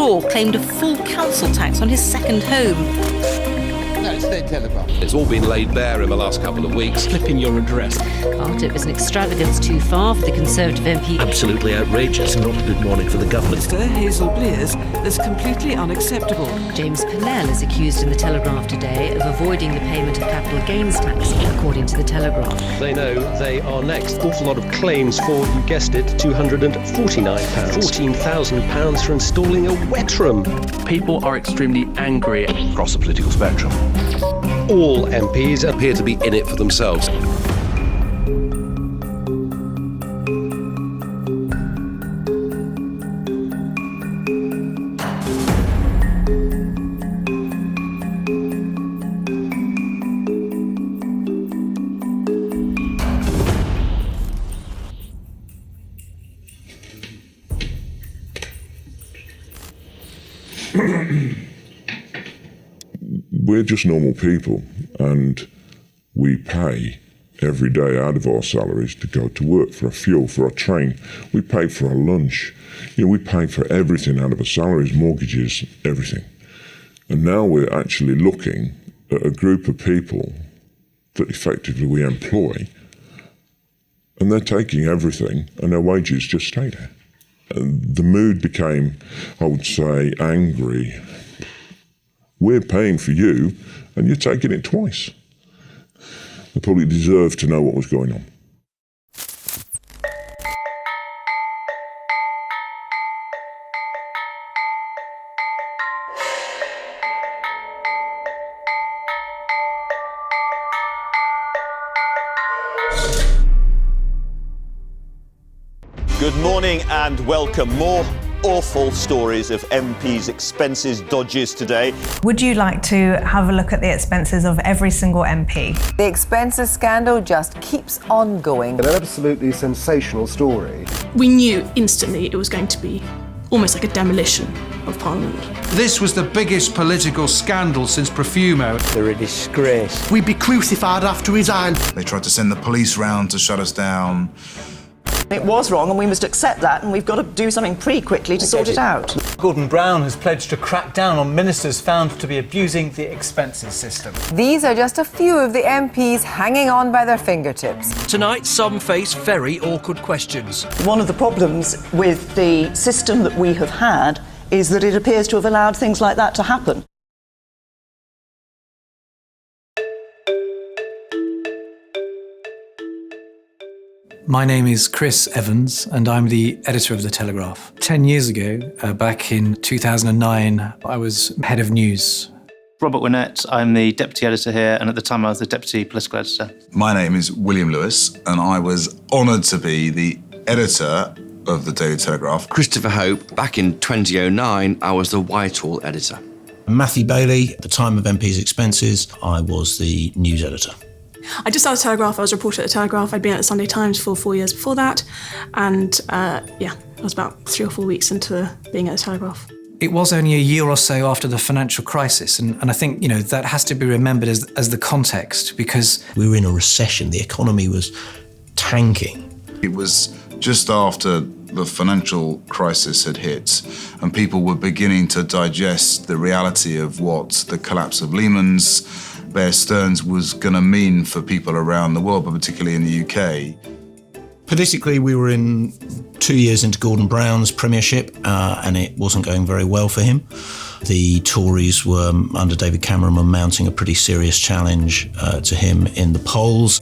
straw claimed a full council tax on his second home. No, it's their telegraph. It's all been laid bare in the last couple of weeks. Flipping your address. Part it was an extravagance too far for the Conservative MP. Absolutely outrageous and not a good morning for the government. Mr. 𝗧𝗆𝗲𝗱𝗶𝘁𝗶𝗴𝗍 is completely unacceptable. James Pennell is accused in the Telegraph today of avoiding the payment of capital gains tax, according to the Telegraph. They know they are next. Awful lot of claims for, you guessed it, £249. £14,000 for installing a wet room. People are extremely angry Across the political spectrum. All MPs Appear to be in it for themselves. We're just normal people, and we pay every day out of our salaries to go to work, for our fuel, for our train. We pay for our lunch. We pay for everything out of our salaries, mortgages, everything. And now we're actually looking at a group of people that effectively we employ, and they're taking everything, and their wages just stay there. And the mood became, I would say, angry. We're paying for you, and you're taking it twice. They probably deserve to know what was going on. Good morning and welcome. More awful stories of MPs' expenses dodges today. Would you like to have a look at the expenses of every single MP? The expenses scandal just keeps on going. An absolutely sensational story. We knew instantly it was going to be almost like a demolition of Parliament. This was the biggest political scandal since Profumo. They're a disgrace. We'd be crucified after resign. They tried to send the police round to shut us down. It was wrong and we must accept that, and we've got to do something pretty quickly to sort it out. Gordon Brown has pledged to crack down on ministers found to be abusing the expenses system. These are just a few of the MPs hanging on by their fingertips. Tonight, some face very awkward questions. One of the problems with the system that we have had is that it appears to have allowed things like that to happen. My name is Chris Evans, and I'm the editor of The Telegraph. 10 years ago, back in 2009, I was head of news. Robert Winnett, I'm the deputy editor here, and at the time I was the deputy political editor. My name is William Lewis, and I was honoured to be the editor of the Daily Telegraph. Christopher Hope, back in 2009, I was the Whitehall editor. Matthew Bailey, at the time of MP's expenses, I was the news editor. I just started Telegraph, I was a reporter at the Telegraph. I'd been at the Sunday Times for 4 years before that. And I was about 3 or 4 weeks into being at the Telegraph. It was only a year or so after the financial crisis. And I think, that has to be remembered as the context, because we were in a recession. The economy was tanking. It was just after the financial crisis had hit and people were beginning to digest the reality of what the collapse of Lehman's, Bear Stearns was going to mean for people around the world, but particularly in the UK. Politically, we were in 2 years into Gordon Brown's premiership, and it wasn't going very well for him. The Tories were, under David Cameron, were mounting a pretty serious challenge to him in the polls.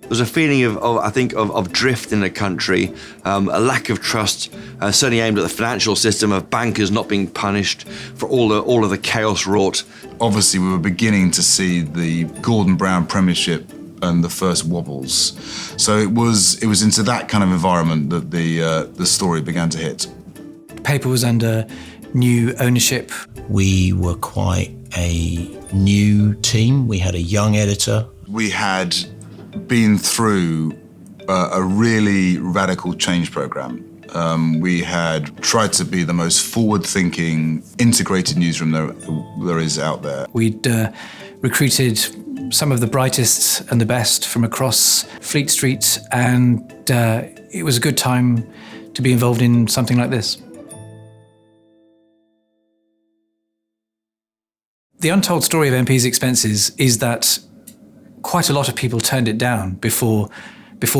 There's a feeling of drift in the country, a lack of trust, certainly aimed at the financial system, of bankers not being punished for all of the chaos wrought. Obviously, we were beginning to see the Gordon Brown premiership and the first wobbles. So it was into that kind of environment that the story began to hit. The paper was under new ownership. We were quite a new team. We had a young editor. We had been through a really radical change program. We had tried to be the most forward-thinking, integrated newsroom there is out there. We'd recruited some of the brightest and the best from across Fleet Street, and it was a good time to be involved in something like this. The untold story of MP's expenses is that quite a lot of people turned it down before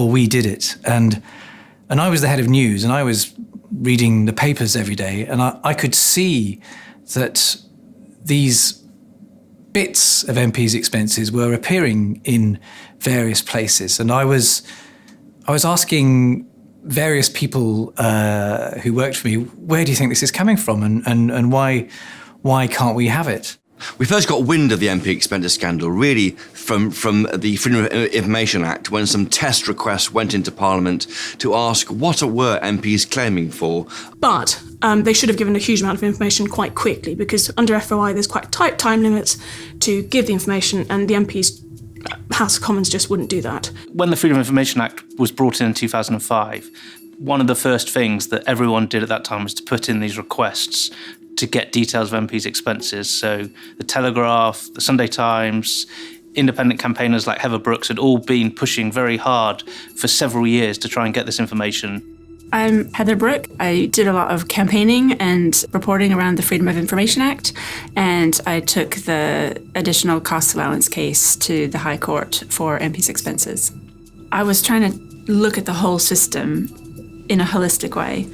we did it. And I was the head of news, and I was reading the papers every day, and I could see that these bits of MP's expenses were appearing in various places. And I was asking various people who worked for me, where do you think this is coming from, and why can't we have it? We first got wind of the MP expenditure scandal really from the Freedom of Information Act, when some test requests went into Parliament to ask what were MPs claiming for. But they should have given a huge amount of information quite quickly, because under FOI there's quite tight time limits to give the information, and the MPs, House of Commons, just wouldn't do that. When the Freedom of Information Act was brought in 2005, one of the first things that everyone did at that time was to put in these requests to get details of MP's expenses. So the Telegraph, the Sunday Times, independent campaigners like 𝗧𝗿𝗶𝗁𝗱𝗏 had all been pushing very hard for several years to try and get this information. I'm Heather Brooke. I did a lot of campaigning and reporting around the Freedom of Information Act, and I took the additional cost allowance case to the High Court for MP's expenses. I was trying to look at the whole system in a holistic way,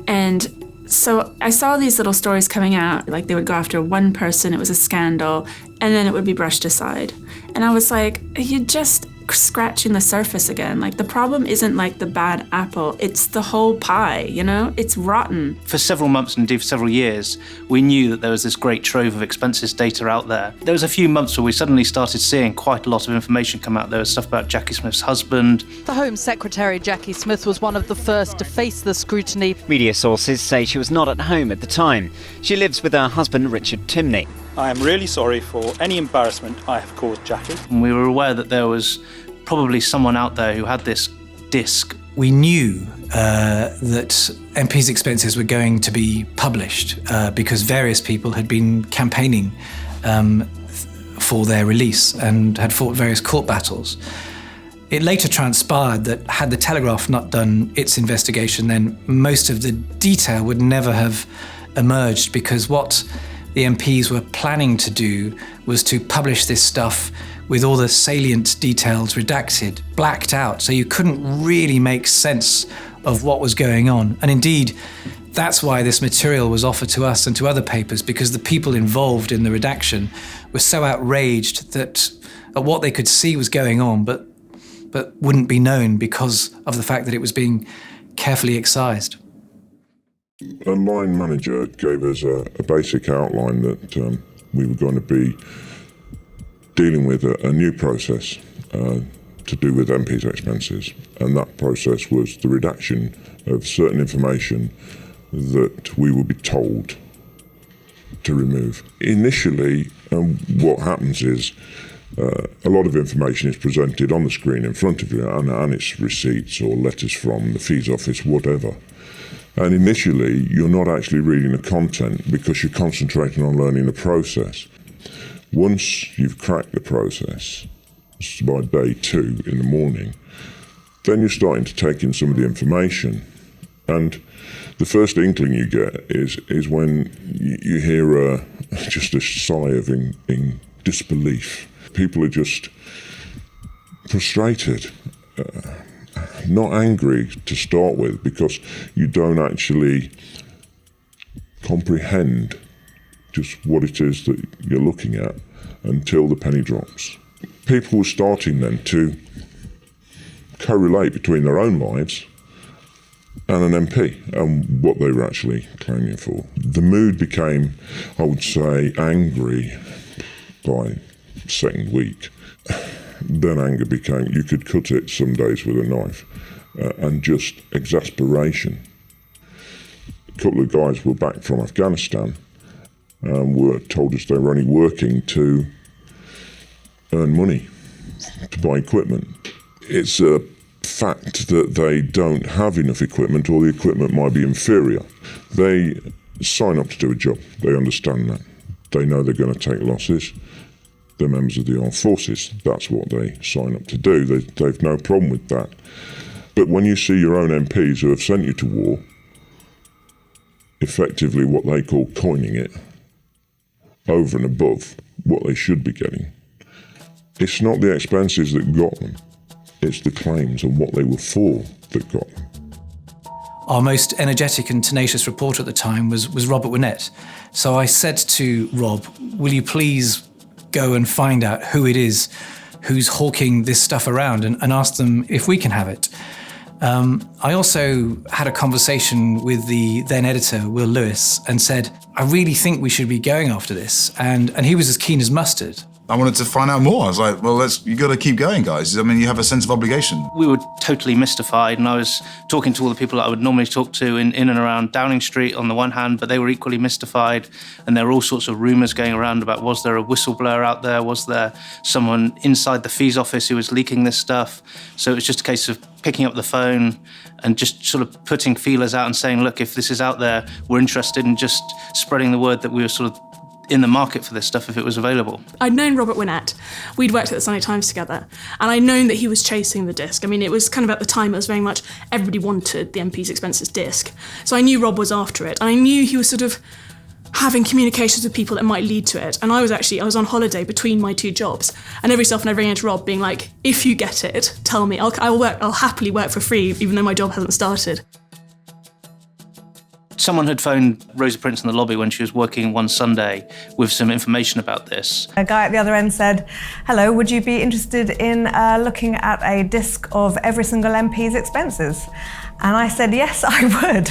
and so I saw these little stories coming out, like they would go after one person, it was a scandal, and then it would be brushed aside. And I was like, you're just scratching the surface again. Like, the problem isn't like the bad apple, it's the whole pie, you know? It's rotten. For several months, and indeed for several years, we knew that there was this great trove of expenses data out there. There was a few months where we suddenly started seeing quite a lot of information come out. There was stuff about Jackie Smith's husband. The Home Secretary, Jackie Smith, was one of the first to face the scrutiny. Media sources say she was not at home at the time. She lives with her husband, Richard Timney. I am really sorry for any embarrassment I have caused Jackie. And we were aware that there was probably someone out there who had this disc. We knew that MP's expenses were going to be published because various people had been campaigning for their release and had fought various court battles. It later transpired that had the Telegraph not done its investigation, then most of the detail would never have emerged, because what the MPs were planning to do was to publish this stuff with all the salient details redacted, blacked out, so you couldn't really make sense of what was going on. And indeed, that's why this material was offered to us and to other papers, because the people involved in the redaction were so outraged that at what they could see was going on, but wouldn't be known because of the fact that it was being carefully excised. A line manager gave us a basic outline that we were going to be dealing with a new process to do with MP's expenses, and that process was the redaction of certain information that we would be told to remove. Initially, what happens is a lot of information is presented on the screen in front of you, and it's receipts or letters from the fees office, whatever. And initially, you're not actually reading the content because you're concentrating on learning the process. Once you've cracked the process, by day 2 in the morning, then you're starting to take in some of the information. And the first inkling you get is when you hear just a sigh of in disbelief. People are just frustrated. Not angry to start with, because you don't actually comprehend just what it is that you're looking at until the penny drops. People were starting then to correlate between their own lives and an MP and what they were actually claiming for. The mood became, I would say, angry by second week. Then anger became, you could cut it some days with a knife, and just exasperation. A couple of guys were back from Afghanistan and were told us they were only working to earn money, to buy equipment. It's a fact that they don't have enough equipment, or the equipment might be inferior. They sign up to do a job, they understand that. They know they're going to take losses. They're members of the armed forces, that's what they sign up to do. They've no problem with that. But when you see your own MPs who have sent you to war, effectively what they call coining it, over and above what they should be getting. It's not the expenses that got them, it's the claims and what they were for that got them. Our most energetic and tenacious reporter at the time was Robert Winnett. So I said to Rob, will you please go and find out who it is who's hawking this stuff around and ask them if we can have it. I also had a conversation with the then editor, 𝗼𝗆𝗆𝗏, and said, I really think we should be going after this. And he was as keen as mustard. I wanted to find out more. I was like, well, you got to keep going, guys. I mean, you have a sense of obligation. We were totally mystified, and I was talking to all the people that I would normally talk to in and around Downing Street on the one hand, but they were equally mystified, and there were all sorts of rumours going around about, was there a whistleblower out there? Was there someone inside the fees office who was leaking this stuff? So it was just a case of picking up the phone and just sort of putting feelers out and saying, look, if this is out there, we're interested in just spreading the word that we were sort of in the market for this stuff if it was available. I'd known Robert Winnett. We'd worked at the Sunday Times together, and I'd known that he was chasing the disc. I mean, it was kind of at the time, it was very much everybody wanted the MP's expenses disc. So I knew Rob was after it, and I knew he was sort of having communications with people that might lead to it. And I was on holiday between my two jobs, and every so often I'd ring into Rob being like, if you get it, tell me. I'll happily work for free, even though my job hasn't started. Someone had phoned Rosa Prince in the lobby when she was working one Sunday with some information about this. A guy at the other end said, hello, would you be interested in looking at a disc of every single MP's expenses? And I said, yes, I would.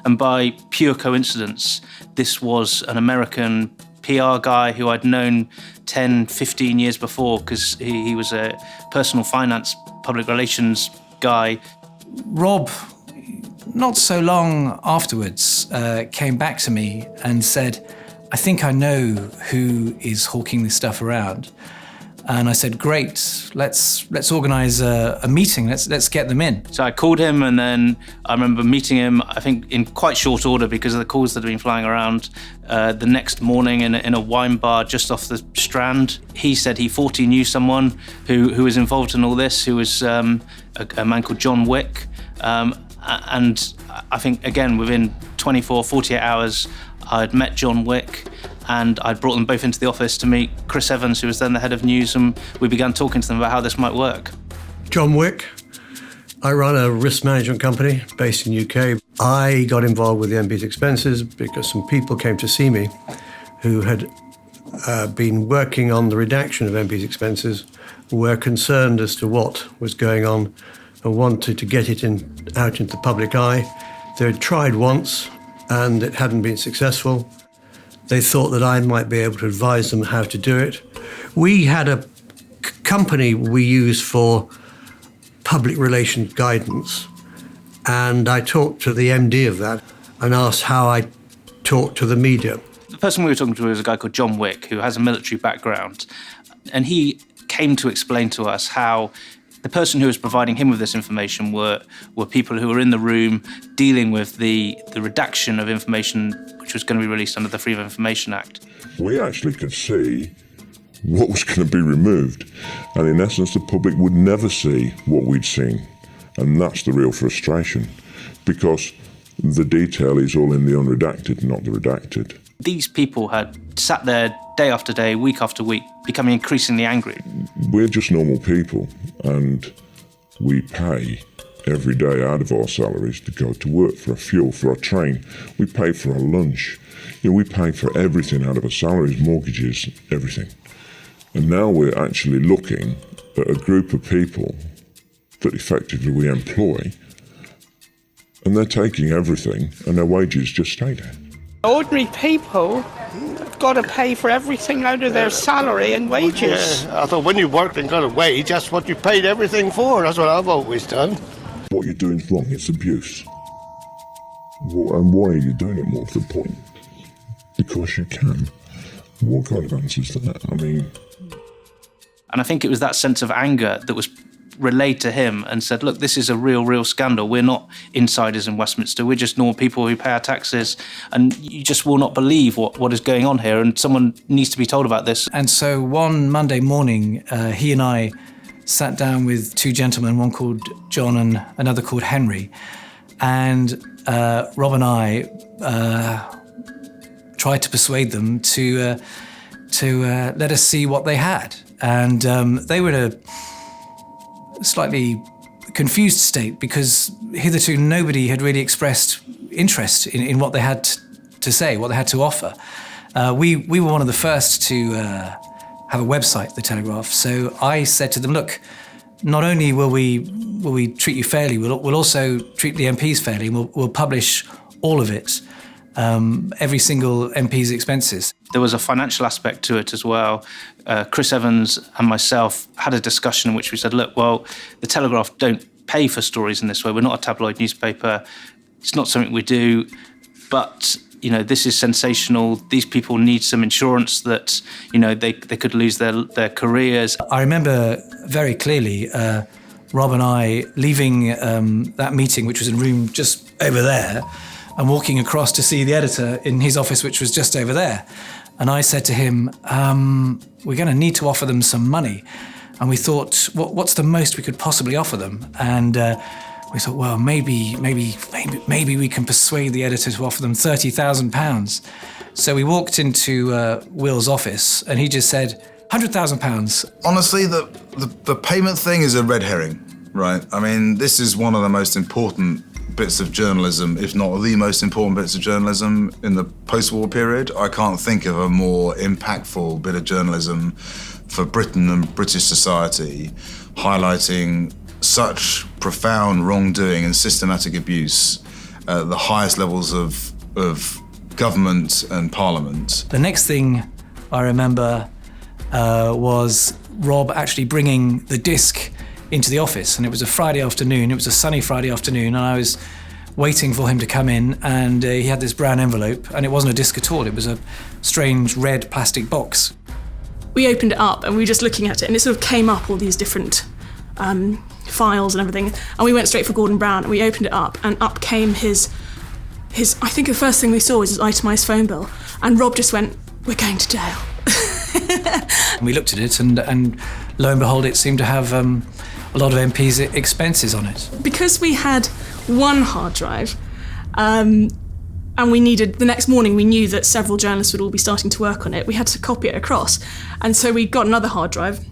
And by pure coincidence, this was an American PR guy who I'd known 10, 15 years before, because he was a personal finance, public relations guy. Rob, not so long afterwards, came back to me and said, I think I know who is hawking this stuff around. And I said, great, let's organise a meeting, let's get them in. So I called him, and then I remember meeting him, I think in quite short order because of the calls that had been flying around, the next morning in a wine bar just off the Strand. He said he thought he knew someone who was involved in all this, who was a man called John Wick. And I think, again, within 24, 48 hours, I'd met John Wick, and I'd brought them both into the office to meet Chris Evans, who was then the head of news, and we began talking to them about how this might work. John Wick. I run a risk management company based in the UK. I got involved with the MP's expenses because some people came to see me who had been working on the redaction of MP's expenses, were concerned as to what was going on and wanted to get it out into the public eye. They had tried once and it hadn't been successful. They thought that I might be able to advise them how to do it. We had a company we used for public relations guidance, and I talked to the MD of that and asked how I talked to the media. The person we were talking to was a guy called John Wick, who has a military background, and he came to explain to us how the person who was providing him with this information were people who were in the room dealing with the redaction of information which was going to be released under the Freedom of Information Act. We actually could see what was going to be removed, and in essence the public would never see what we'd seen, and that's the real frustration, because the detail is all in the unredacted, not the redacted. These people had sat there day after day, week after week, becoming increasingly angry. We're just normal people, and we pay every day out of our salaries to go to work, for our fuel, for our train. We pay for our lunch. We pay for everything out of our salaries, mortgages, everything. And now we're actually looking at a group of people that effectively we employ, and they're taking everything, and their wages just stay there. Ordinary people have got to pay for everything out of their salary and wages. Yeah, I thought when you worked and got a wage, that's what you paid everything for. That's what I've always done. What you're doing is wrong, it's abuse. And why are you doing it? What's the point? Because you can. What kind of answer is that? I mean... And I think it was that sense of anger that was relayed to him and said, look, this is a real scandal. We're not insiders in Westminster. We're just normal people who pay our taxes, and you just will not believe what is going on here, and someone needs to be told about this. And so one Monday morning, he and I sat down with two gentlemen, one called John and another called Henry, and Rob and I tried to persuade them to to let us see what they had. And they were in a slightly confused state because hitherto nobody had really expressed interest in what they had to say, what they had to offer. We were one of the first to have a website, The Telegraph. So I said to them, look, not only will we treat you fairly, we'll also treat the MPs fairly, and we'll publish all of it, every single MP's expenses. There was a financial aspect to it as well. Chris Evans and myself had a discussion in which we said, look, well, The Telegraph don't pay for stories in this way. We're not a tabloid newspaper. It's not something we do, but this is sensational. These people need some insurance that, they could lose their careers. I remember very clearly Rob and I leaving that meeting, which was in a room just over there, and walking across to see the editor in his office, which was just over there. And I said to him, we're going to need to offer them some money. And we thought, what's the most we could possibly offer them? And we thought, well, maybe we can persuade the editor to offer them £30,000. So we walked into Will's office, and he just said, £100,000. Honestly, the payment thing is a red herring, right? I mean, this is one of the most important bits of journalism, if not the most important bits of journalism in the post-war period. I can't think of a more impactful bit of journalism for Britain and British society, highlighting such profound wrongdoing and systematic abuse at the highest levels of government and parliament. The next thing I remember was Rob actually bringing the disc into the office, and it was a Friday afternoon. It was a sunny Friday afternoon, and I was waiting for him to come in, and he had this brown envelope, and it wasn't a disc at all. It was a strange red plastic box. We opened it up, and we were just looking at it, and it sort of came up, all these different files and everything, and we went straight for Gordon Brown, and we opened it up, and up came his I think the first thing we saw was his itemised phone bill, and Rob just went, "We're going to jail." And we looked at it, and lo and behold, it seemed to have a lot of MP's expenses on it. Because we had one hard drive, and the next morning we knew that several journalists would all be starting to work on it, we had to copy it across. And so we got another hard drive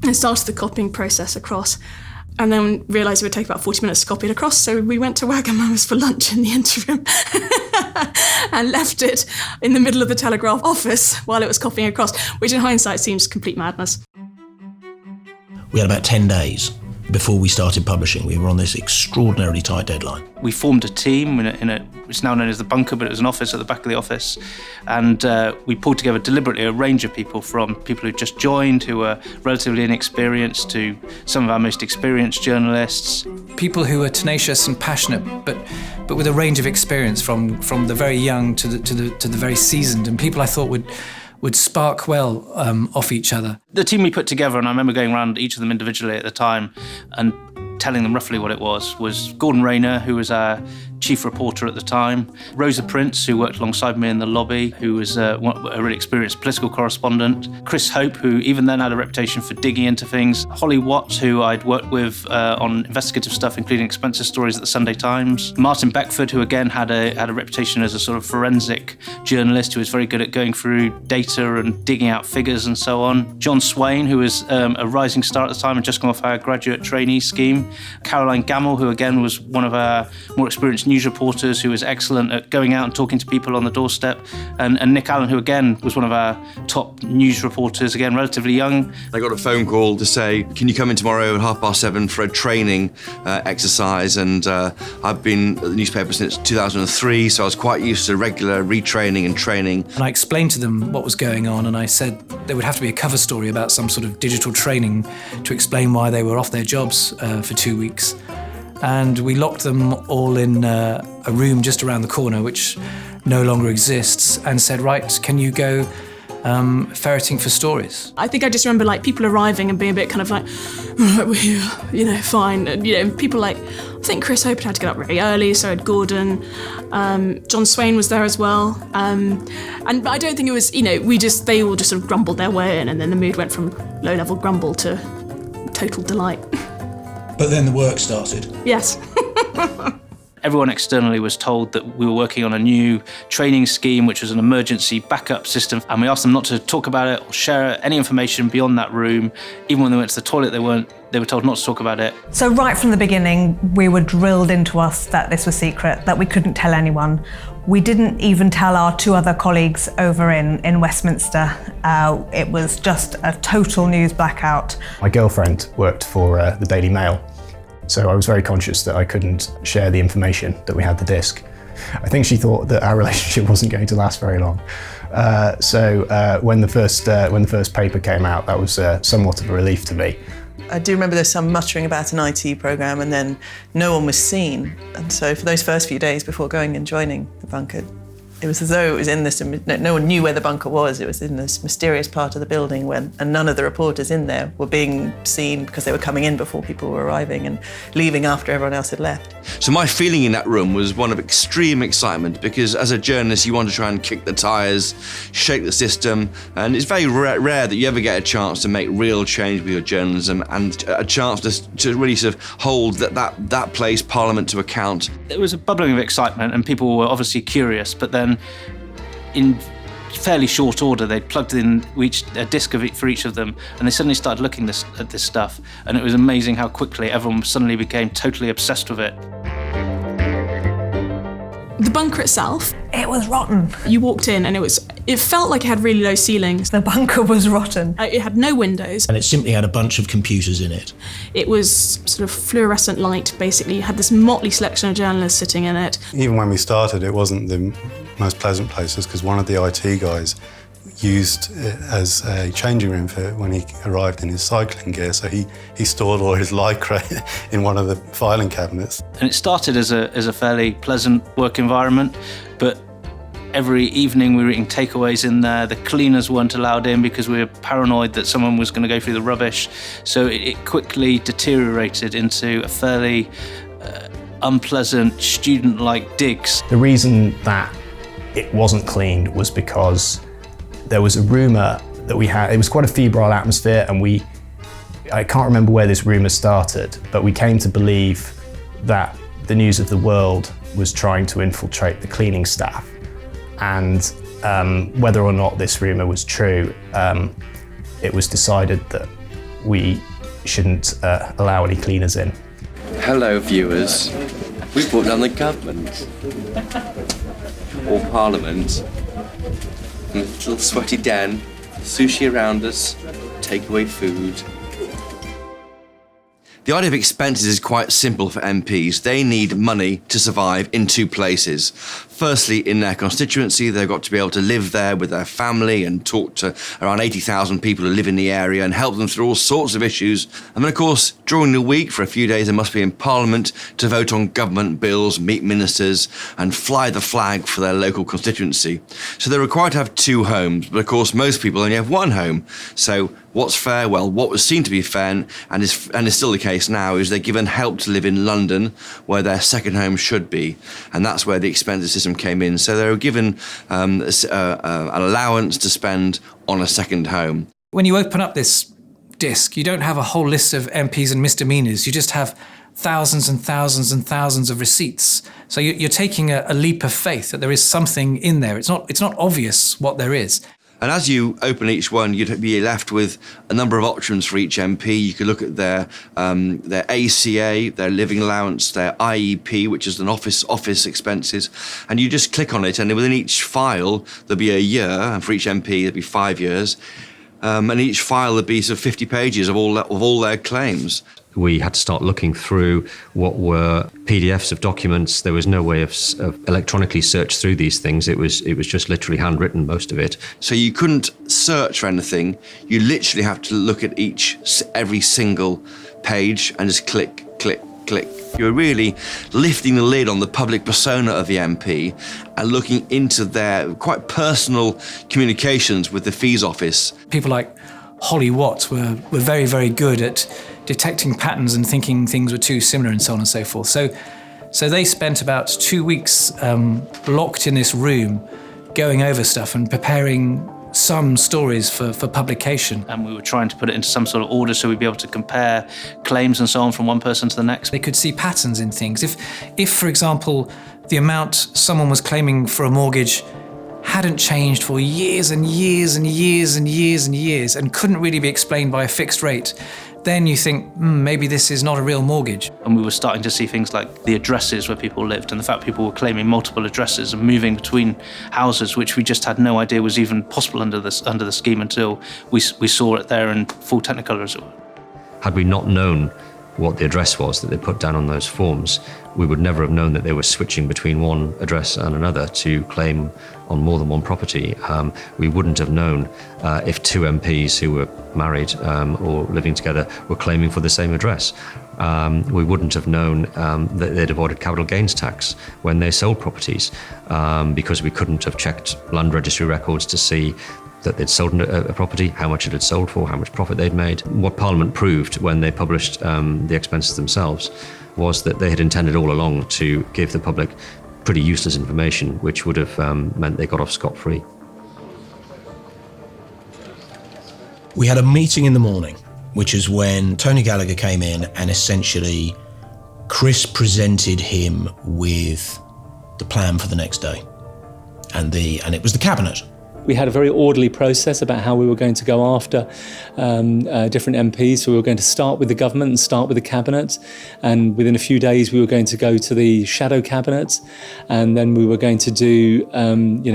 and started the copying process across, and then realised it would take about 40 minutes to copy it across, so we went to Wagamama's for lunch in the interim and left it in the middle of the Telegraph office while it was copying across, which in hindsight seems complete madness. We had about 10 days before we started publishing. We were on this extraordinarily tight deadline. We formed a team it's now known as the bunker, but it was an office at the back of the office. And we pulled together deliberately a range of people, from people who just joined, who were relatively inexperienced, to some of our most experienced journalists. People who were tenacious and passionate, but with a range of experience, from the very young to the very seasoned, and people I thought would spark well off each other. The team we put together, and I remember going around each of them individually at the time and telling them roughly what it was Gordon Rayner, who was our chief reporter at the time, Rosa Prince, who worked alongside me in the lobby, who was a really experienced political correspondent, Chris Hope, who even then had a reputation for digging into things, Holly Watt, who I'd worked with on investigative stuff, including expenses stories at the Sunday Times, Martin Beckford, who again had a reputation as a sort of forensic journalist who was very good at going through data and digging out figures and so on, John Swain, who was a rising star at the time and just come off our graduate trainee scheme, Caroline Gamble, who again was one of our more experienced news reporters, who was excellent at going out and talking to people on the doorstep, and Nick Allen, who again was one of our top news reporters, again relatively young. I got a phone call to say, can you come in tomorrow at 7:30 for a training exercise? And I've been at the newspaper since 2003, so I was quite used to regular retraining and training. And I explained to them what was going on, and I said there would have to be a cover story about some sort of digital training to explain why they were off their jobs for 2 weeks. And we locked them all in a room just around the corner, which no longer exists, and said, right, can you go ferreting for stories? I think I just remember people arriving and being a bit kind of like, right, we're here, fine. And, people like, I think Chris Hope had to get up very early, so had Gordon. John Swain was there as well. And I don't think it was, they all just sort of grumbled their way in, and then the mood went from low-level grumble to total delight. But then the work started. Yes. Everyone externally was told that we were working on a new training scheme, which was an emergency backup system, and we asked them not to talk about it or share any information beyond that room. Even when they went to the toilet, they were told not to talk about it. So right from the beginning, we were drilled into us that this was secret, that we couldn't tell anyone. We didn't even tell our 2 other colleagues over in Westminster. It was just a total news blackout. My girlfriend worked for the Daily Mail, so I was very conscious that I couldn't share the information that we had the disc. I think she thought that our relationship wasn't going to last very long. So when the first paper came out, that was somewhat of a relief to me. I do remember there's some muttering about an IT programme, and then no one was seen. And so for those first few days before going and joining the bunker, it was as though it was in this, no one knew where the bunker was. It was in this mysterious part of the building and none of the reporters in there were being seen because they were coming in before people were arriving and leaving after everyone else had left. So my feeling in that room was one of extreme excitement, because as a journalist you want to try and kick the tyres, shake the system, and it's very rare that you ever get a chance to make real change with your journalism and a chance to really sort of hold that place, Parliament, to account. There was a bubbling of excitement and people were obviously curious, but then in fairly short order they plugged in a disc for each of them, and they suddenly started looking at this stuff, and it was amazing how quickly everyone suddenly became totally obsessed with it. The bunker itself, it was rotten. You walked in and it felt like it had really low ceilings. The bunker was rotten. It had no windows. And it simply had a bunch of computers in it. It was sort of fluorescent light, basically. You had this motley selection of journalists sitting in it. Even when we started, it wasn't the most pleasant places, because one of the IT guys used it as a changing room for when he arrived in his cycling gear, so he stored all his lycra in one of the filing cabinets. And it started as a fairly pleasant work environment, but every evening we were eating takeaways in there. The cleaners weren't allowed in because we were paranoid that someone was going to go through the rubbish, so it quickly deteriorated into a fairly unpleasant student-like digs. The reason that it wasn't cleaned was because there was a rumour that we had. It was quite a febrile atmosphere, and I can't remember where this rumour started, but we came to believe that the News of the World was trying to infiltrate the cleaning staff. And whether or not this rumour was true, it was decided that we shouldn't allow any cleaners in. Hello, viewers. We brought down the government. Or Parliament. A little sweaty den, sushi around us, takeaway food. The idea of expenses is quite simple for MPs. They need money to survive in 2 places. Firstly, in their constituency, they've got to be able to live there with their family and talk to around 80,000 people who live in the area and help them through all sorts of issues. And then, of course, during the week, for a few days, they must be in Parliament to vote on government bills, meet ministers, and fly the flag for their local constituency. So they're required to have 2 homes, but of course, most people only have 1 home. So what's fair? Well, what was seen to be fair, and is still the case now, is they're given help to live in London, where their second home should be, and that's where the expenses system came in. So they were given an allowance to spend on a second home. When you open up this disc, you don't have a whole list of MPs and misdemeanors. You just have thousands and thousands and thousands of receipts. So you're taking a leap of faith that there is something in there. It's not obvious what there is. And as you open each one, you'd be left with a number of options for each MP. You could look at their ACA, their living allowance, their IEP, which is an office expenses, and you just click on it, and within each file there'll be a year, and for each MP there'll be 5 years, and each file there'll be sort of 50 pages of all their claims. We had to start looking through what were PDFs of documents. There was no way of electronically search through these things. It was just literally handwritten, most of it. So you couldn't search for anything. You literally have to look at every single page and just click, click, click. You're really lifting the lid on the public persona of the MP and looking into their quite personal communications with the fees office. People like 𝗏𝗏𝗏𝗏𝗏 were very, very good at detecting patterns and thinking things were too similar and so on and so forth. So they spent about 2 weeks locked in this room, going over stuff and preparing some stories for publication. And we were trying to put it into some sort of order so we'd be able to compare claims and so on from one person to the next. They could see patterns in things. If for example, the amount someone was claiming for a mortgage hadn't changed for years and years and years and years and years and couldn't really be explained by a fixed rate, then you think, maybe this is not a real mortgage. And we were starting to see things like the addresses where people lived and the fact people were claiming multiple addresses and moving between houses, which we just had no idea was even possible under the scheme until we saw it there in full technicolor, as it were. Had we not known what the address was that they put down on those forms, we would never have known that they were switching between one address and another to claim on more than one property. We wouldn't have known if two MPs who were married or living together were claiming for the same address. We wouldn't have known that they'd avoided capital gains tax when they sold properties because we couldn't have checked land registry records to see that they'd sold a property, how much it had sold for, how much profit they'd made. What Parliament proved when they published the expenses themselves was that they had intended all along to give the public pretty useless information, which would have meant they got off scot-free. We had a meeting in the morning, which is when Tony Gallagher came in and essentially Chris presented him with the plan for the next day. And it was the cabinet. We had a very orderly process about how we were going to go after different MPs. So we were going to start with the government and start with the cabinet. And within a few days, we were going to go to the shadow cabinet. And then we were going to do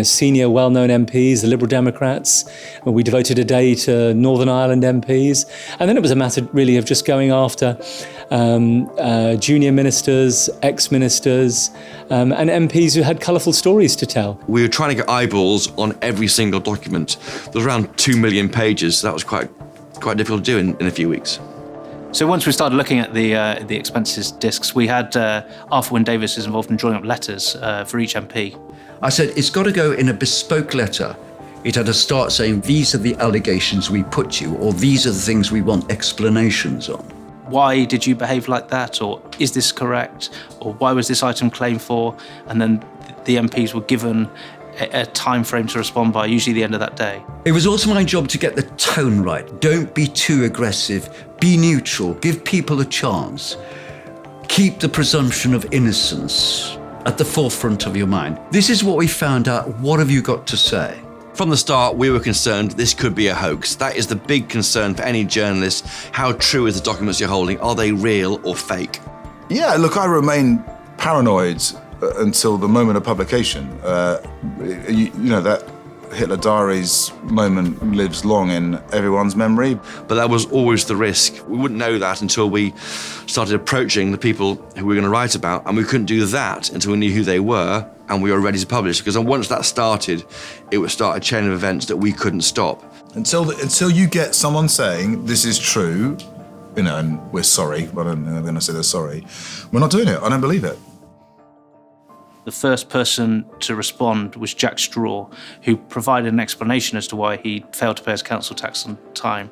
senior well-known MPs, the Liberal Democrats. And we devoted a day to Northern Ireland MPs. And then it was a matter really of just going after junior ministers, ex-ministers, and MPs who had colourful stories to tell. We were trying to get eyeballs on every single document. There was around 2 million pages, so that was quite difficult to do in a few weeks. So once we started looking at the expenses discs, we had Arthur Wynne Davies is involved in drawing up letters for each MP. I said, it's got to go in a bespoke letter. It had to start saying, these are the allegations we put you, or these are the things we want explanations on. Why did you behave like that? Or is this correct? Or why was this item claimed for? And then the MPs were given a time frame to respond by, usually the end of that day. It was also my job to get the tone right. Don't be too aggressive. Be neutral. Give people a chance. Keep the presumption of innocence at the forefront of your mind. This is what we found out. What have you got to say? From the start, we were concerned this could be a hoax. That is the big concern for any journalist. How true is the documents you're holding? Are they real or fake? Yeah, look, I remain paranoid until the moment of publication. That Hitler Diaries moment lives long in everyone's memory. But that was always the risk. We wouldn't know that until we started approaching the people who we were going to write about, and we couldn't do that until we knew who they were and we were ready to publish, because once that started, it would start a chain of events that we couldn't stop. Until you get someone saying, this is true, and we're sorry, but I'm going to say they're sorry, we're not doing it. I don't believe it. The first person to respond was Jack Straw, who provided an explanation as to why he failed to pay his council tax on time.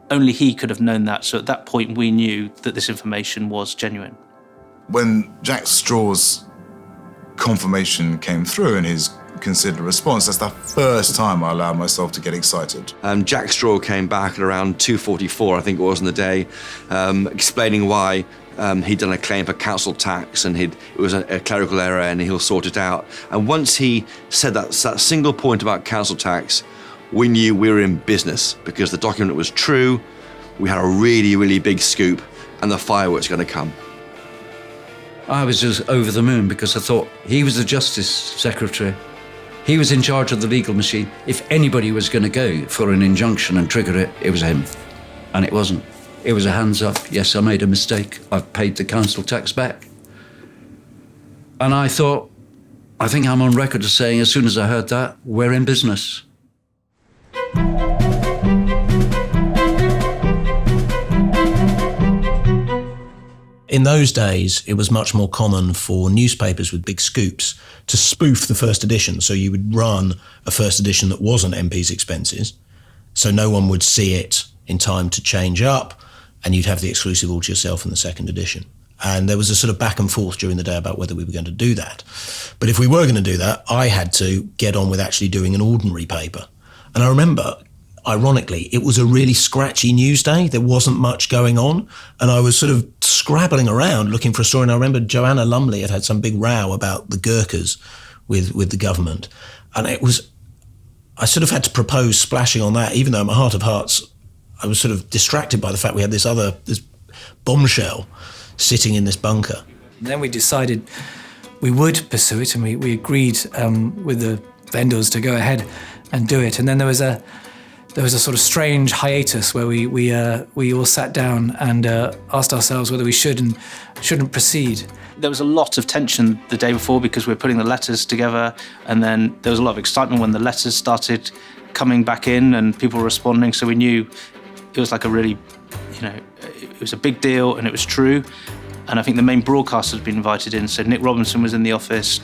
Only he could have known that, so at that point we knew that this information was genuine. When Jack Straw's confirmation came through in his considered response, that's the first time I allowed myself to get excited. Jack Straw came back at around 2:44, I think it was in the day, explaining why he'd done a claim for council tax and it was a clerical error and he'll sort it out. And once he said that single point about council tax, we knew we were in business, because the document was true, we had a really, really big scoop, and the fireworks were going to come. I was just over the moon because I thought he was the Justice Secretary. He was in charge of the legal machine. If anybody was going to go for an injunction and trigger it, it was him. And it wasn't. It was a hands up. Yes, I made a mistake. I've paid the council tax back. And I thought, I think I'm on record as saying, as soon as I heard that, we're in business. In those days, it was much more common for newspapers with big scoops to spoof the first edition. So you would run a first edition that wasn't MP's expenses, so no one would see it in time to change up, and you'd have the exclusive all to yourself in the second edition. And there was a sort of back and forth during the day about whether we were going to do that. But if we were going to do that, I had to get on with actually doing an ordinary paper. And I remember, ironically, it was a really scratchy news day. There wasn't much going on. And I was sort of scrabbling around looking for a story. And I remember Joanna Lumley had some big row about the Gurkhas with the government. And I sort of had to propose splashing on that, even though in my heart of hearts, I was sort of distracted by the fact we had this bombshell sitting in this bunker. And then we decided we would pursue it, and we agreed with the vendors to go ahead and do it. And then there was a sort of strange hiatus where we all sat down and asked ourselves whether we should and shouldn't proceed. There was a lot of tension the day before because we were putting the letters together, and then there was a lot of excitement when the letters started coming back in and people were responding, so we knew it was like a really, it was a big deal and it was true. And I think the main broadcasters had been invited in. So Nick Robinson was in the office,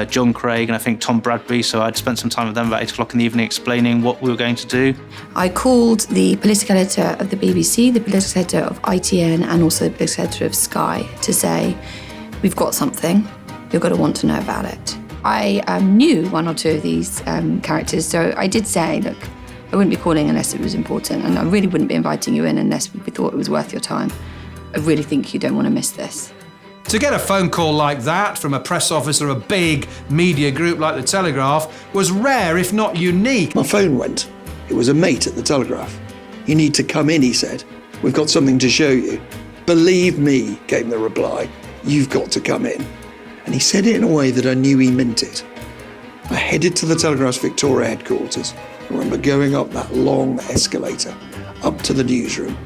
John Craig, and I think Tom Bradby. So I'd spent some time with them about 8 o'clock in the evening explaining what we were going to do. I called the political editor of the BBC, the political editor of ITN, and also the political editor of Sky to say, we've got something, you're going to want to know about it. I knew one or two of these characters, so I did say, look, I wouldn't be calling unless it was important, and I really wouldn't be inviting you in unless we thought it was worth your time. I really think you don't want to miss this. To get a phone call like that from a press officer of a big media group like The Telegraph was rare, if not unique. My phone went. It was a mate at The Telegraph. You need to come in, he said. We've got something to show you. Believe me, came the reply. You've got to come in. And he said it in a way that I knew he meant it. I headed to The Telegraph's Victoria headquarters. I remember going up that long escalator, up to the newsroom,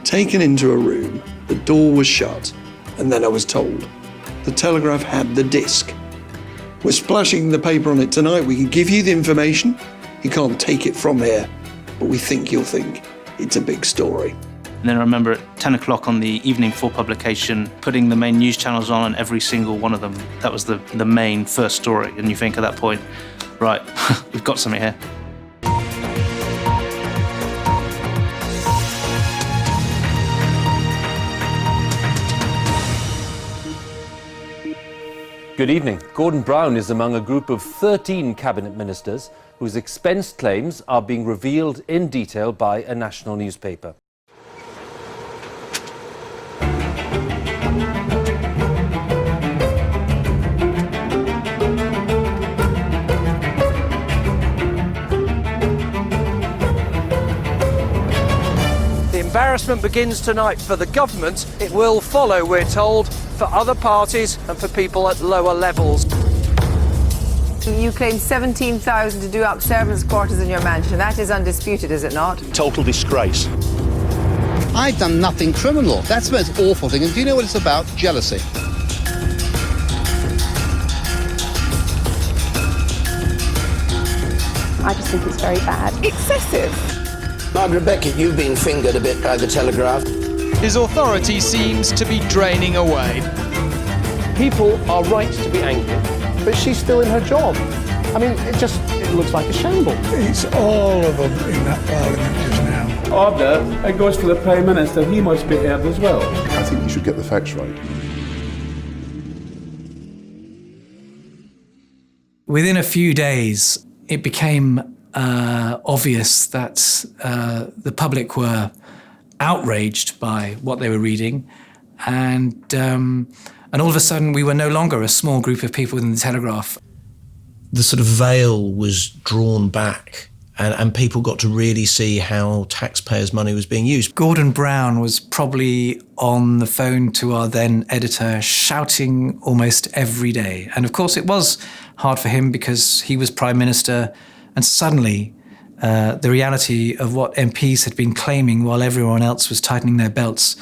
taken into a room. The door was shut, and then I was told the Telegraph had the disc. We're splashing the paper on it tonight. We can give you the information. You can't take it from here, but we think you'll think it's a big story. And then I remember at 10 o'clock on the evening before publication, putting the main news channels on and every single one of them. That was the main first story. And you think at that point, right, we've got something here. Good evening. Gordon Brown is among a group of 13 cabinet ministers whose expense claims are being revealed in detail by a national newspaper. The embarrassment begins tonight for the government. It will follow, we're told, for other parties and for people at lower levels. You claim 17,000 to do up servants' quarters in your mansion. That is undisputed, is it not? Total disgrace. I've done nothing criminal. That's the most awful thing. And do you know what it's about? Jealousy. I just think it's very bad. Excessive. Margaret Beckett, you've been fingered a bit by the Telegraph. His authority seems to be draining away. People are right to be angry, but she's still in her job. I mean, it looks like a shambles. It's all of them in that parliament just now. Order, it goes to the Prime Minister. He must be heard as well. I think you should get the facts right. Within a few days, it became obvious that the public were outraged by what they were reading, and all of a sudden we were no longer a small group of people within the Telegraph. The sort of veil was drawn back, and people got to really see how taxpayers' money was being used. Gordon Brown was probably on the phone to our then editor, shouting almost every day. And of course it was hard for him because he was Prime Minister, and suddenly the reality of what MPs had been claiming while everyone else was tightening their belts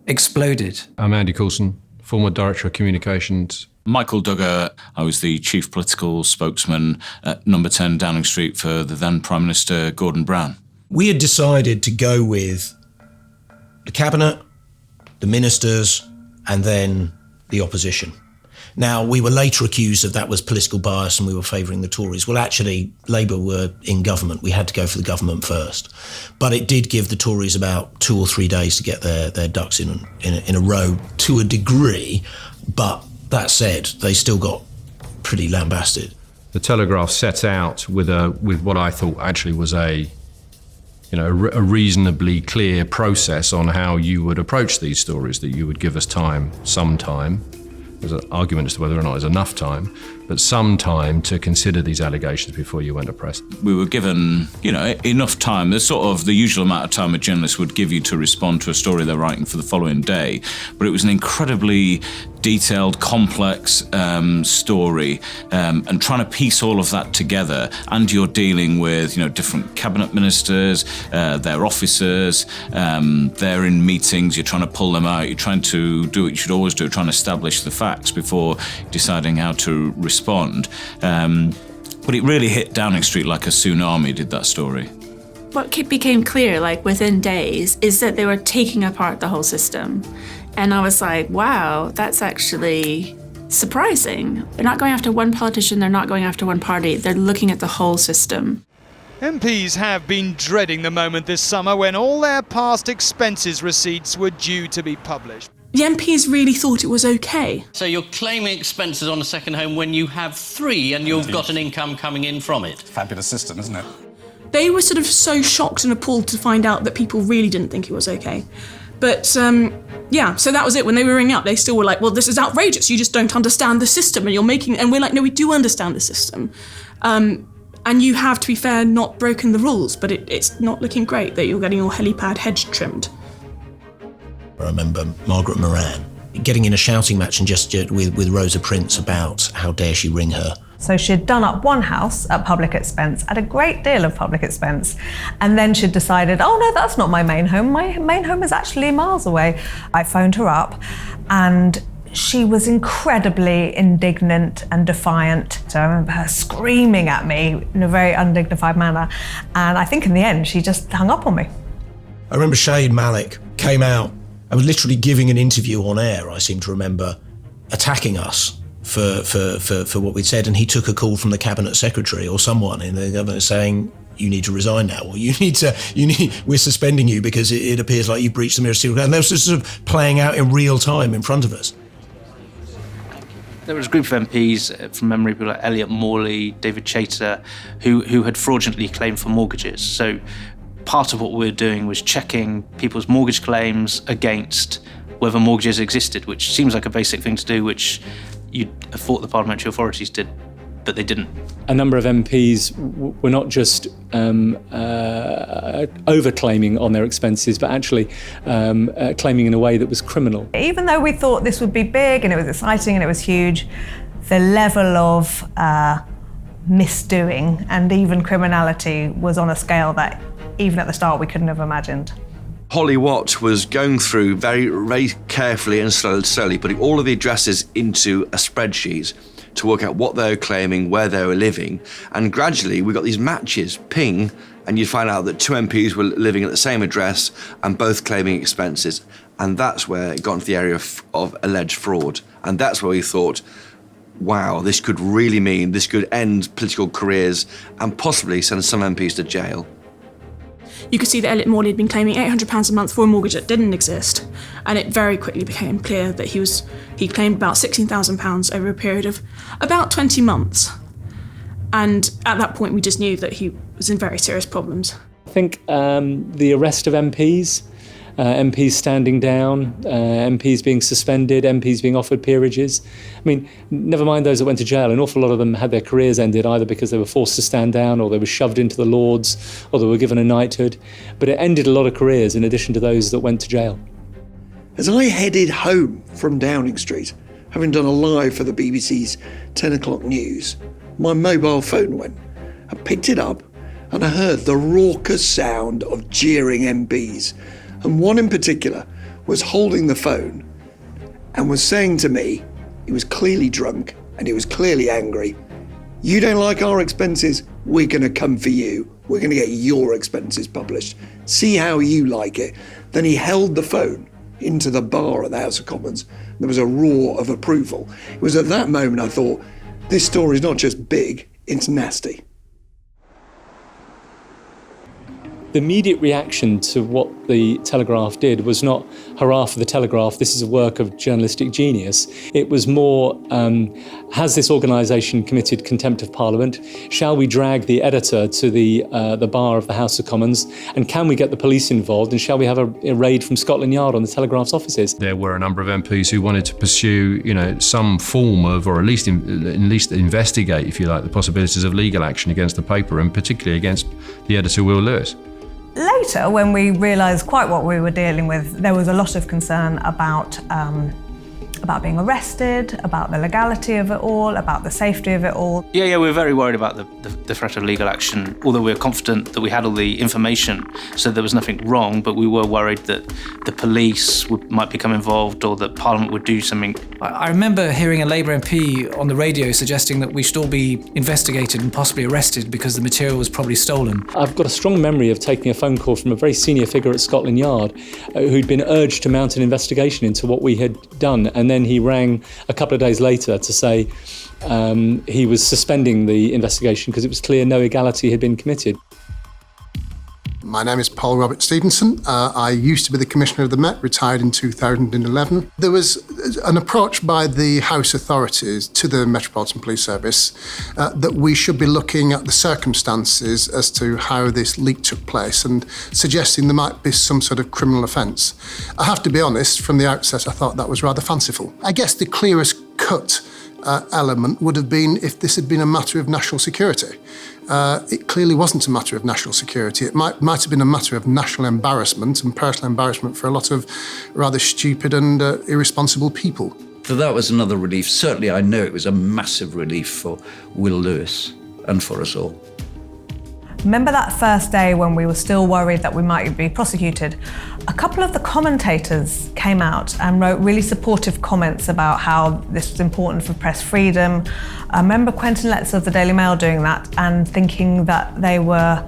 exploded. I'm Andy Coulson, former Director of Communications. Michael Duggar, I was the Chief Political Spokesman at number 10 Downing Street for the then Prime Minister Gordon Brown. We had decided to go with the Cabinet, the Ministers, and then the opposition. Now, we were later accused of that was political bias and we were favouring the Tories. Well, actually, Labour were in government. We had to go for the government first. But it did give the Tories about 2 or 3 days to get their ducks in a row to a degree. But that said, they still got pretty lambasted. The Telegraph set out with what I thought actually was a reasonably clear process on how you would approach these stories, that you would give us some time. There's an argument as to whether or not there's enough time, but some time to consider these allegations before you went to press. We were given, enough time. There's sort of the usual amount of time a journalist would give you to respond to a story they're writing for the following day, but it was an incredibly detailed, complex story, and trying to piece all of that together. And you're dealing with, different cabinet ministers, their officers, they're in meetings, you're trying to pull them out, you're trying to do what you should always do, trying to establish the facts before deciding how to respond. But it really hit Downing Street like a tsunami, did that story. What became clear, within days, is that they were taking apart the whole system. And I was like, wow, that's actually surprising. They're not going after one politician, they're not going after one party, they're looking at the whole system. MPs have been dreading the moment this summer when all their past expenses receipts were due to be published. The MPs really thought it was okay. So you're claiming expenses on a second home when you have 3 and you've got an income coming in from it. Fabulous system, isn't it? They were sort of so shocked and appalled to find out that people really didn't think it was okay. But, so that was it. When they were ringing up, they still were like, well, this is outrageous. You just don't understand the system and you're making... And we're like, no, we do understand the system. And you have, to be fair, not broken the rules, but it's not looking great that you're getting your helipad hedge trimmed. I remember Margaret Moran getting in a shouting match and just with Rosa Prince about how dare she ring her. So she'd done up one house at public expense, at a great deal of public expense, and then she'd decided, oh no, that's not my main home. My main home is actually miles away. I phoned her up and she was incredibly indignant and defiant. So I remember her screaming at me in a very undignified manner. And I think in the end, she just hung up on me. I remember Shahid Malik came out and was literally giving an interview on air, I seem to remember, attacking us for what we'd said, and he took a call from the cabinet secretary or someone in the government saying, you need to resign now, or we're suspending you because it appears like you breached the ministerial code. And that was just sort of playing out in real time in front of us. There was a group of MPs, from memory, people like Elliot Morley, David Chater, who had fraudulently claimed for mortgages. So part of what we were doing was checking people's mortgage claims against whether mortgages existed, which seems like a basic thing to do, which you'd have thought the parliamentary authorities did, but they didn't. A number of MPs were not just over-claiming on their expenses, but actually claiming in a way that was criminal. Even though we thought this would be big and it was exciting and it was huge, the level of misdoing and even criminality was on a scale that even at the start we couldn't have imagined. Holly Watt was going through very, very carefully and slowly putting all of the addresses into a spreadsheet to work out what they were claiming, where they were living, and gradually we got these matches ping, and you'd find out that 2 MPs were living at the same address and both claiming expenses, and that's where it got into the area of alleged fraud, and that's where we thought, wow, this could really mean this could end political careers and possibly send some MPs to jail. You could see that Elliot Morley had been claiming £800 a month for a mortgage that didn't exist, and it very quickly became clear that he claimed about £16,000 over a period of about 20 months. And at that point, we just knew that he was in very serious problems. I think the arrest of MPs, MPs standing down, MPs being suspended, MPs being offered peerages. I mean, never mind those that went to jail. An awful lot of them had their careers ended either because they were forced to stand down or they were shoved into the Lords or they were given a knighthood. But it ended a lot of careers in addition to those that went to jail. As I headed home from Downing Street, having done a live for the BBC's 10 o'clock news, my mobile phone went. I picked it up and I heard the raucous sound of jeering MPs. And one in particular was holding the phone and was saying to me, he was clearly drunk and he was clearly angry, you don't like our expenses, we're going to come for you. We're going to get your expenses published. See how you like it. Then he held the phone into the bar at the House of Commons. There was a roar of approval. It was at that moment I thought, this story is not just big, it's nasty. The immediate reaction to what the Telegraph did was not hurrah for the Telegraph, this is a work of journalistic genius. It was more, has this organisation committed contempt of Parliament? Shall we drag the editor to the bar of the House of Commons? And can we get the police involved? And shall we have a raid from Scotland Yard on the Telegraph's offices? There were a number of MPs who wanted to pursue, some form of, or at least investigate, if you like, the possibilities of legal action against the paper, and particularly against the editor, 𝗏𝗏𝗏𝗏𝗏. Later, when we realised quite what we were dealing with, there was a lot of concern about being arrested, about the legality of it all, about the safety of it all. Yeah, we were very worried about the threat of legal action, although we were confident that we had all the information, so there was nothing wrong, but we were worried that the police might become involved or that Parliament would do something. I remember hearing a Labour MP on the radio suggesting that we should all be investigated and possibly arrested because the material was probably stolen. I've got a strong memory of taking a phone call from a very senior figure at Scotland Yard who'd been urged to mount an investigation into what we had done, and then he rang a couple of days later to say he was suspending the investigation because it was clear no illegality had been committed. My name is Paul Robert Stevenson. I used to be the Commissioner of the Met, retired in 2011. There was an approach by the House authorities to the Metropolitan Police Service that we should be looking at the circumstances as to how this leak took place and suggesting there might be some sort of criminal offence. I have to be honest, from the outset I thought that was rather fanciful. I guess the clearest cut element would have been if this had been a matter of national security. It clearly wasn't a matter of national security. It might have been a matter of national embarrassment and personal embarrassment for a lot of rather stupid and irresponsible people. So that was another relief. Certainly I know it was a massive relief for 𝗏𝗏𝗏𝗏𝗏 and for us all. Remember that first day when we were still worried that we might be prosecuted? A couple of the commentators came out and wrote really supportive comments about how this was important for press freedom. I remember Quentin Letts of the Daily Mail doing that and thinking that they were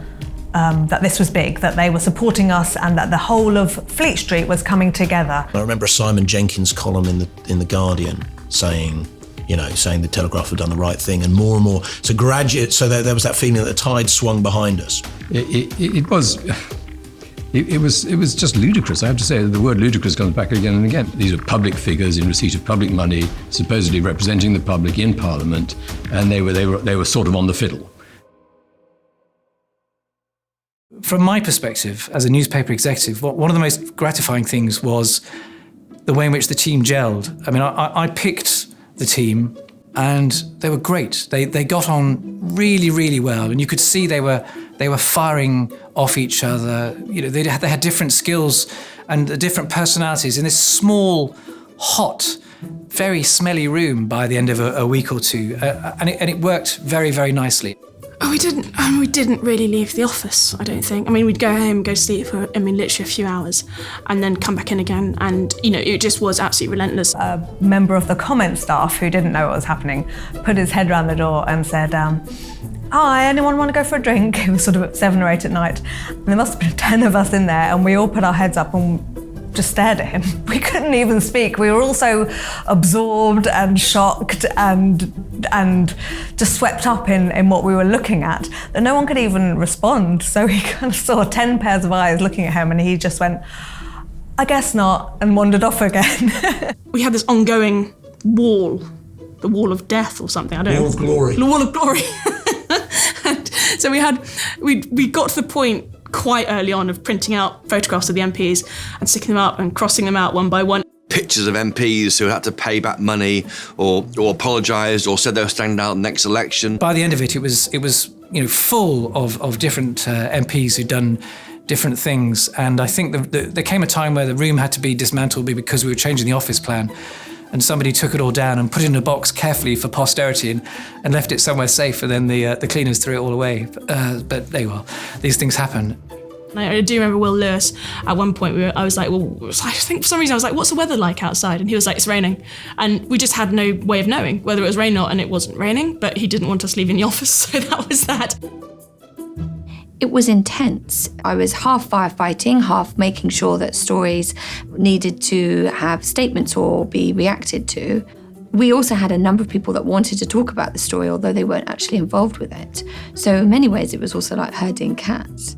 that this was big, that they were supporting us and that the whole of Fleet Street was coming together. I remember a Simon Jenkins column in the Guardian saying the Telegraph had done the right thing, and more. So there was that feeling that the tide swung behind us. It was just ludicrous. I have to say the word ludicrous comes back again and again. These are public figures in receipt of public money, supposedly representing the public in Parliament, and they were sort of on the fiddle. From my perspective, as a newspaper executive, one of the most gratifying things was the way in which the team gelled. I mean, I picked the team, and they were great. They got on really, really well, and you could see they were firing off each other. They had different skills and different personalities in this small, hot, very smelly room by the end of a week or two, and it worked very, very nicely. Oh, we didn't really leave the office, I don't think. I mean, we'd go home, go sleep for, literally a few hours, and then come back in again, and, it just was absolutely relentless. A member of the comment staff who didn't know what was happening put his head round the door and said, "Hi, anyone want to go for a drink?" It was sort of at 7 or 8 at night. And there must have been 10 of us in there, and we all put our heads up and just stared at him. We couldn't even speak. We were all so absorbed and shocked and just swept up in what we were looking at that no one could even respond. So he kind of saw 10 pairs of eyes looking at him, and he just went, "I guess not," and wandered off again. We had this ongoing wall, the wall of death or something, I don't know. Wall of glory. The wall of glory. And so we got to the point quite early on of printing out photographs of the MPs and sticking them up and crossing them out one by one. Pictures of MPs who had to pay back money or apologised or said they were standing out next election. By the end of it, it was full of different MPs who'd done different things, and I think there came a time where the room had to be dismantled because we were changing the office plan, and somebody took it all down and put it in a box carefully for posterity and left it somewhere safe, and then the cleaners threw it all away. But there you are. These things happen. I do remember 𝗏𝗏𝗏𝗏𝗏 at one point. I was like, I think for some reason I was like, "What's the weather like outside?" And he was like, "It's raining." And we just had no way of knowing whether it was rain or not, and it wasn't raining, but he didn't want us leaving the office, so that was that. It was intense. I was half firefighting, half making sure that stories needed to have statements or be reacted to. We also had a number of people that wanted to talk about the story, although they weren't actually involved with it. So in many ways, it was also like herding cats.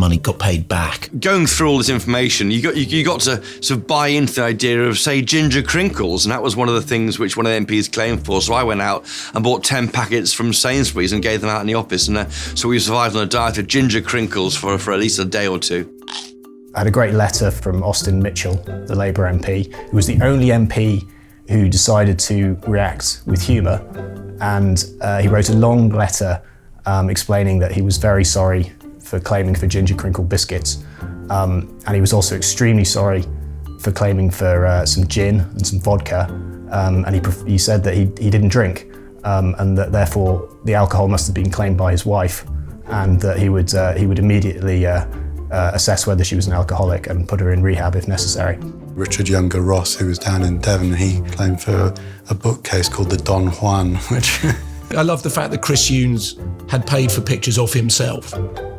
money got paid back. Going through all this information, you got to sort of buy into the idea of, say, ginger crinkles, and that was one of the things which one of the MPs claimed for. So I went out and bought 10 packets from Sainsbury's and gave them out in the office, and so we survived on a diet of ginger crinkles for at least a day or two. I had a great letter from Austin Mitchell, the Labour MP, who was the only MP who decided to react with humour, and he wrote a long letter explaining that he was very sorry for claiming for ginger crinkle biscuits, and he was also extremely sorry for claiming for some gin and some vodka, and he said that he didn't drink, and that therefore the alcohol must have been claimed by his wife, and that he would immediately assess whether she was an alcoholic and put her in rehab if necessary. Richard Younger Ross, who was down in Devon, he claimed for a bookcase called the Don Juan, which... I love the fact that Chris Huhnes had paid for pictures of himself,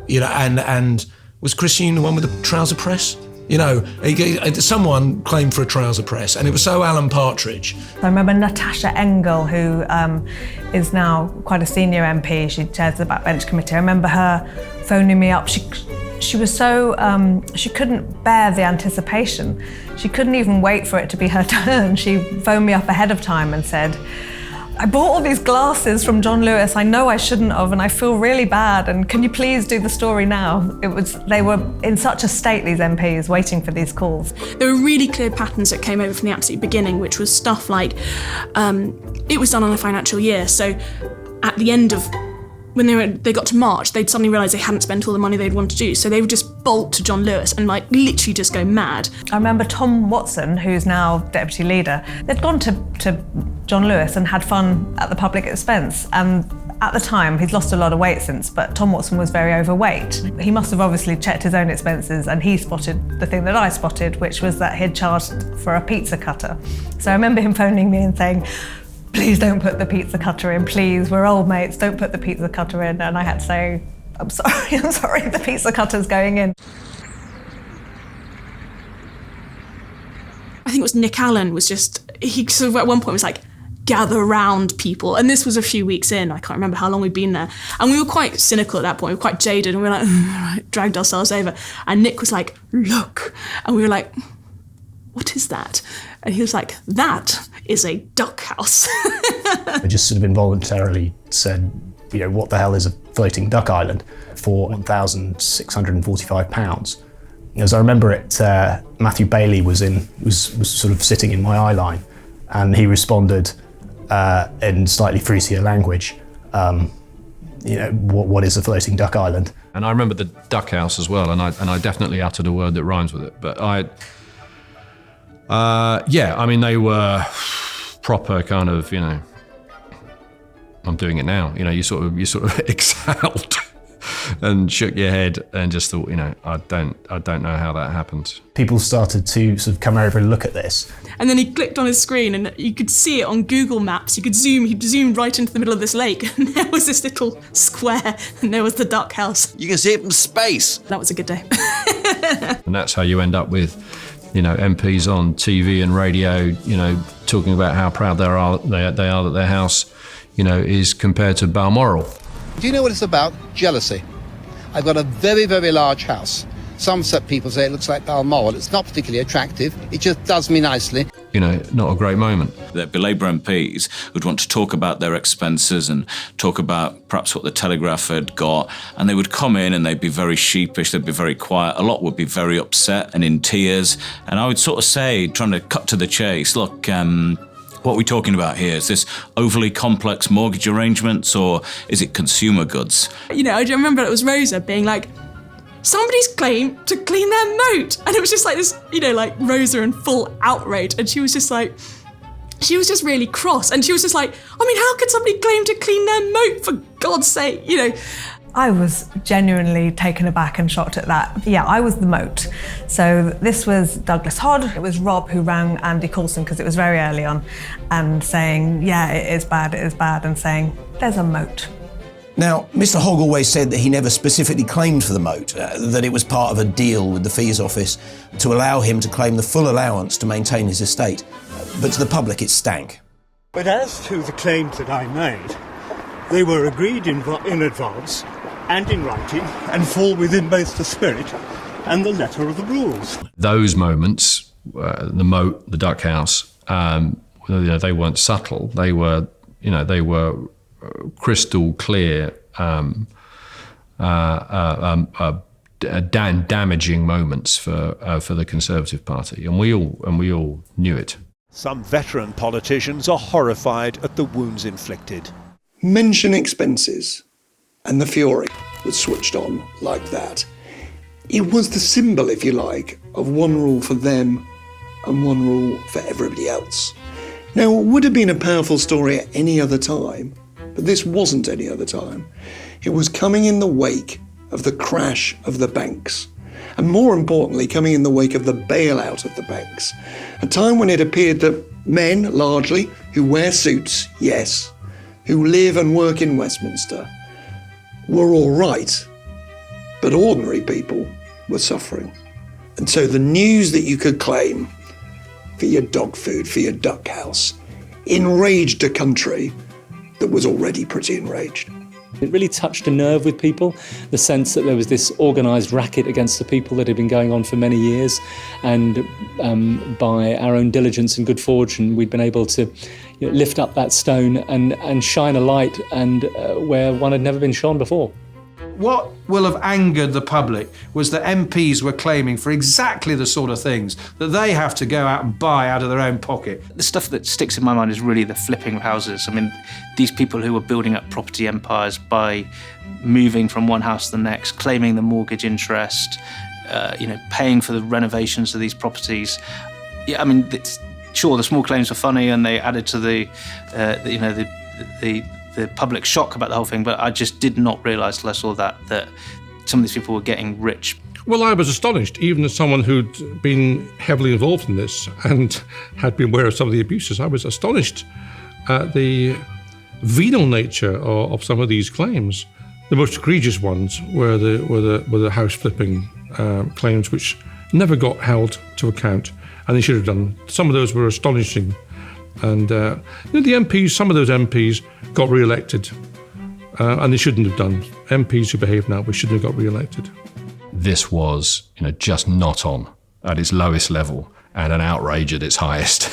you know, and was Chris Huhnes the one with the trouser press? You know, someone claimed for a trouser press, and it was so Alan Partridge. I remember Natasha Engel, who is now quite a senior MP. She chairs the backbench committee. I remember her phoning me up. She was so, she couldn't bear the anticipation. She couldn't even wait for it to be her turn. She phoned me up ahead of time and said, I bought all these glasses from John Lewis. I know I shouldn't have, and I feel really bad. And can you please do the story now? They were in such a state, these MPs, waiting for these calls. There were really clear patterns that came over from the absolute beginning, which was stuff like, it was done on a financial year. So at the end of, when they got to March, they'd suddenly realised they hadn't spent all the money they'd wanted to do. So they would just bolt to John Lewis and like literally just go mad. I remember Tom Watson, who's now deputy leader, they'd gone to John Lewis and had fun at the public expense. And at the time, he's lost a lot of weight since, but Tom Watson was very overweight. He must have obviously checked his own expenses, and he spotted the thing that I spotted, which was that he'd charged for a pizza cutter. So I remember him phoning me and saying, please don't put the pizza cutter in, please, we're old mates, don't put the pizza cutter in. And I had to say, I'm sorry, the pizza cutter's going in. I think it was Nick Allen he sort of at one point was like, gather round people. And this was a few weeks in, I can't remember how long we'd been there. And we were quite cynical at that point, we were quite jaded, and we were like, right, dragged ourselves over. And Nick was like, look. And we were like, what is that? And he was like, that is a duck house. I just sort of involuntarily said, you know, what the hell is a floating duck island for £1,645. As I remember it, Matthew Bailey was sort of sitting in my eye line, and he responded in slightly fruitier language, you know, what is a floating duck island? And I remember the duck house as well, and I definitely uttered a word that rhymes with it, but yeah, I mean, they were proper kind of, you know, I'm doing it now, you know, you sort of exhaled and shook your head and just thought, you know, I don't know how that happened. People started to sort of come over and look at this. And then he clicked on his screen and you could see it on Google Maps. You could zoom, he zoomed right into the middle of this lake, and there was this little square, and there was the duck house. You can see it from space. That was a good day. And that's how you end up with, you know, MPs on TV and radio, you know, talking about how proud they are that their house, you know, is compared to Balmoral. Do you know what it's about? Jealousy. I've got a very, very large house. Some people say it looks like Balmoral. It's not particularly attractive. It just does me nicely. You know, not a great moment. There'd be Labour MPs who'd want to talk about their expenses and talk about perhaps what the Telegraph had got, and they would come in and they'd be very sheepish, they'd be very quiet. A lot would be very upset and in tears. And I would sort of say, trying to cut to the chase, look, what are we talking about here? Is this overly complex mortgage arrangements, or is it consumer goods? You know, I remember it was Rosa being like, somebody's claimed to clean their moat. And it was just like this, you know, like Rosa in full outrage. And she was just like, she was just really cross. And she was just like, I mean, how could somebody claim to clean their moat, for God's sake, you know? I was genuinely taken aback and shocked at that. Yeah, I was the moat. So this was Douglas Hod. It was Rob who rang Andy Coulson, because it was very early on, and saying, yeah, it is bad, and saying, there's a moat. Now, Mr. Hogg always said that he never specifically claimed for the moat, that it was part of a deal with the fees office to allow him to claim the full allowance to maintain his estate. But to the public, it stank. But as to the claims that I made, they were agreed in advance and in writing, and fall within both the spirit and the letter of the rules. Those moments, the moat, the duck house, you know, they weren't subtle. They were, you know, they were crystal clear, damaging moments for the Conservative Party, and we all knew it. Some veteran politicians are horrified at the wounds inflicted. Mention expenses, and the fury was switched on like that. It was the symbol, if you like, of one rule for them and one rule for everybody else. Now, it would have been a powerful story at any other time, but this wasn't any other time. It was coming in the wake of the crash of the banks, and more importantly, coming in the wake of the bailout of the banks, a time when it appeared that men, largely, who wear suits, yes, who live and work in Westminster, were all right, but ordinary people were suffering. And so the news that you could claim for your dog food, for your duck house, enraged a country that was already pretty enraged. It really touched a nerve with people, the sense that there was this organised racket against the people that had been going on for many years, and by our own diligence and good fortune, we'd been able to lift up that stone and shine a light and where one had never been shone before. What will have angered the public was that MPs were claiming for exactly the sort of things that they have to go out and buy out of their own pocket. The stuff that sticks in my mind is really the flipping of houses. I mean, these people who were building up property empires by moving from one house to the next, claiming the mortgage interest, paying for the renovations of these properties. Yeah, I mean, sure, the small claims were funny and they added to the public shock about the whole thing, but I just did not realise till I saw that some of these people were getting rich. Well, I was astonished, even as someone who'd been heavily involved in this and had been aware of some of the abuses. I was astonished at the venal nature of some of these claims. The most egregious ones were the house flipping claims, which never got held to account, and they should have done. Some of those were astonishing. And the MPs, some of those MPs got re-elected, and they shouldn't have done. MPs who behave now, we shouldn't have got re-elected. This was, just not on at its lowest level and an outrage at its highest.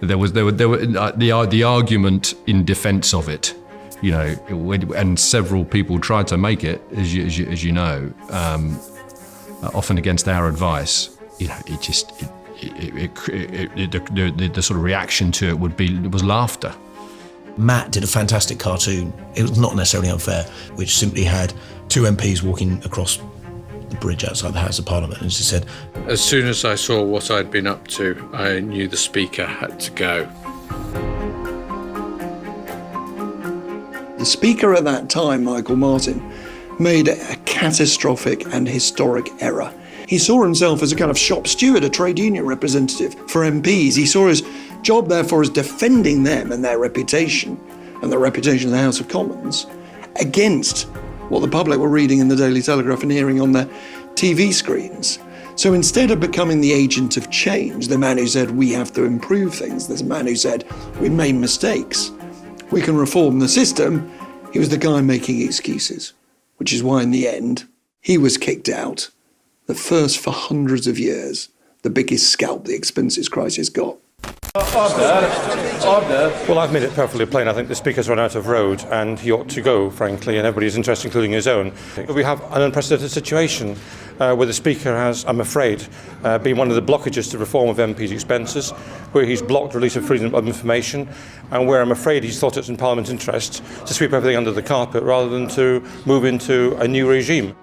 There were the argument in defence of it, and several people tried to make it, as you know, often against our advice. The sort of reaction to it was laughter. Matt did a fantastic cartoon. It was not necessarily unfair, which simply had two MPs walking across the bridge outside the House of Parliament, and she said, "As soon as I saw what I'd been up to, I knew the Speaker had to go." The Speaker at that time, Michael Martin, made a catastrophic and historic error. He saw himself as a kind of shop steward, a trade union representative for MPs. He saw his job, therefore, as defending them and their reputation, and the reputation of the House of Commons, against what the public were reading in the Daily Telegraph and hearing on their TV screens. So instead of becoming the agent of change, the man who said, we have to improve things, there's a man who said, we made mistakes, we can reform the system, he was the guy making excuses, which is why in the end, he was kicked out. The first for hundreds of years, the biggest scalp the expenses crisis got. Order. Well, I've made it perfectly plain. I think the Speaker's run out of road and he ought to go, frankly, and everybody's interest, including his own. We have an unprecedented situation where the Speaker has, I'm afraid, been one of the blockages to reform of MPs' expenses, where he's blocked release of freedom of information, and where I'm afraid he's thought it's in Parliament's interest to sweep everything under the carpet rather than to move into a new regime.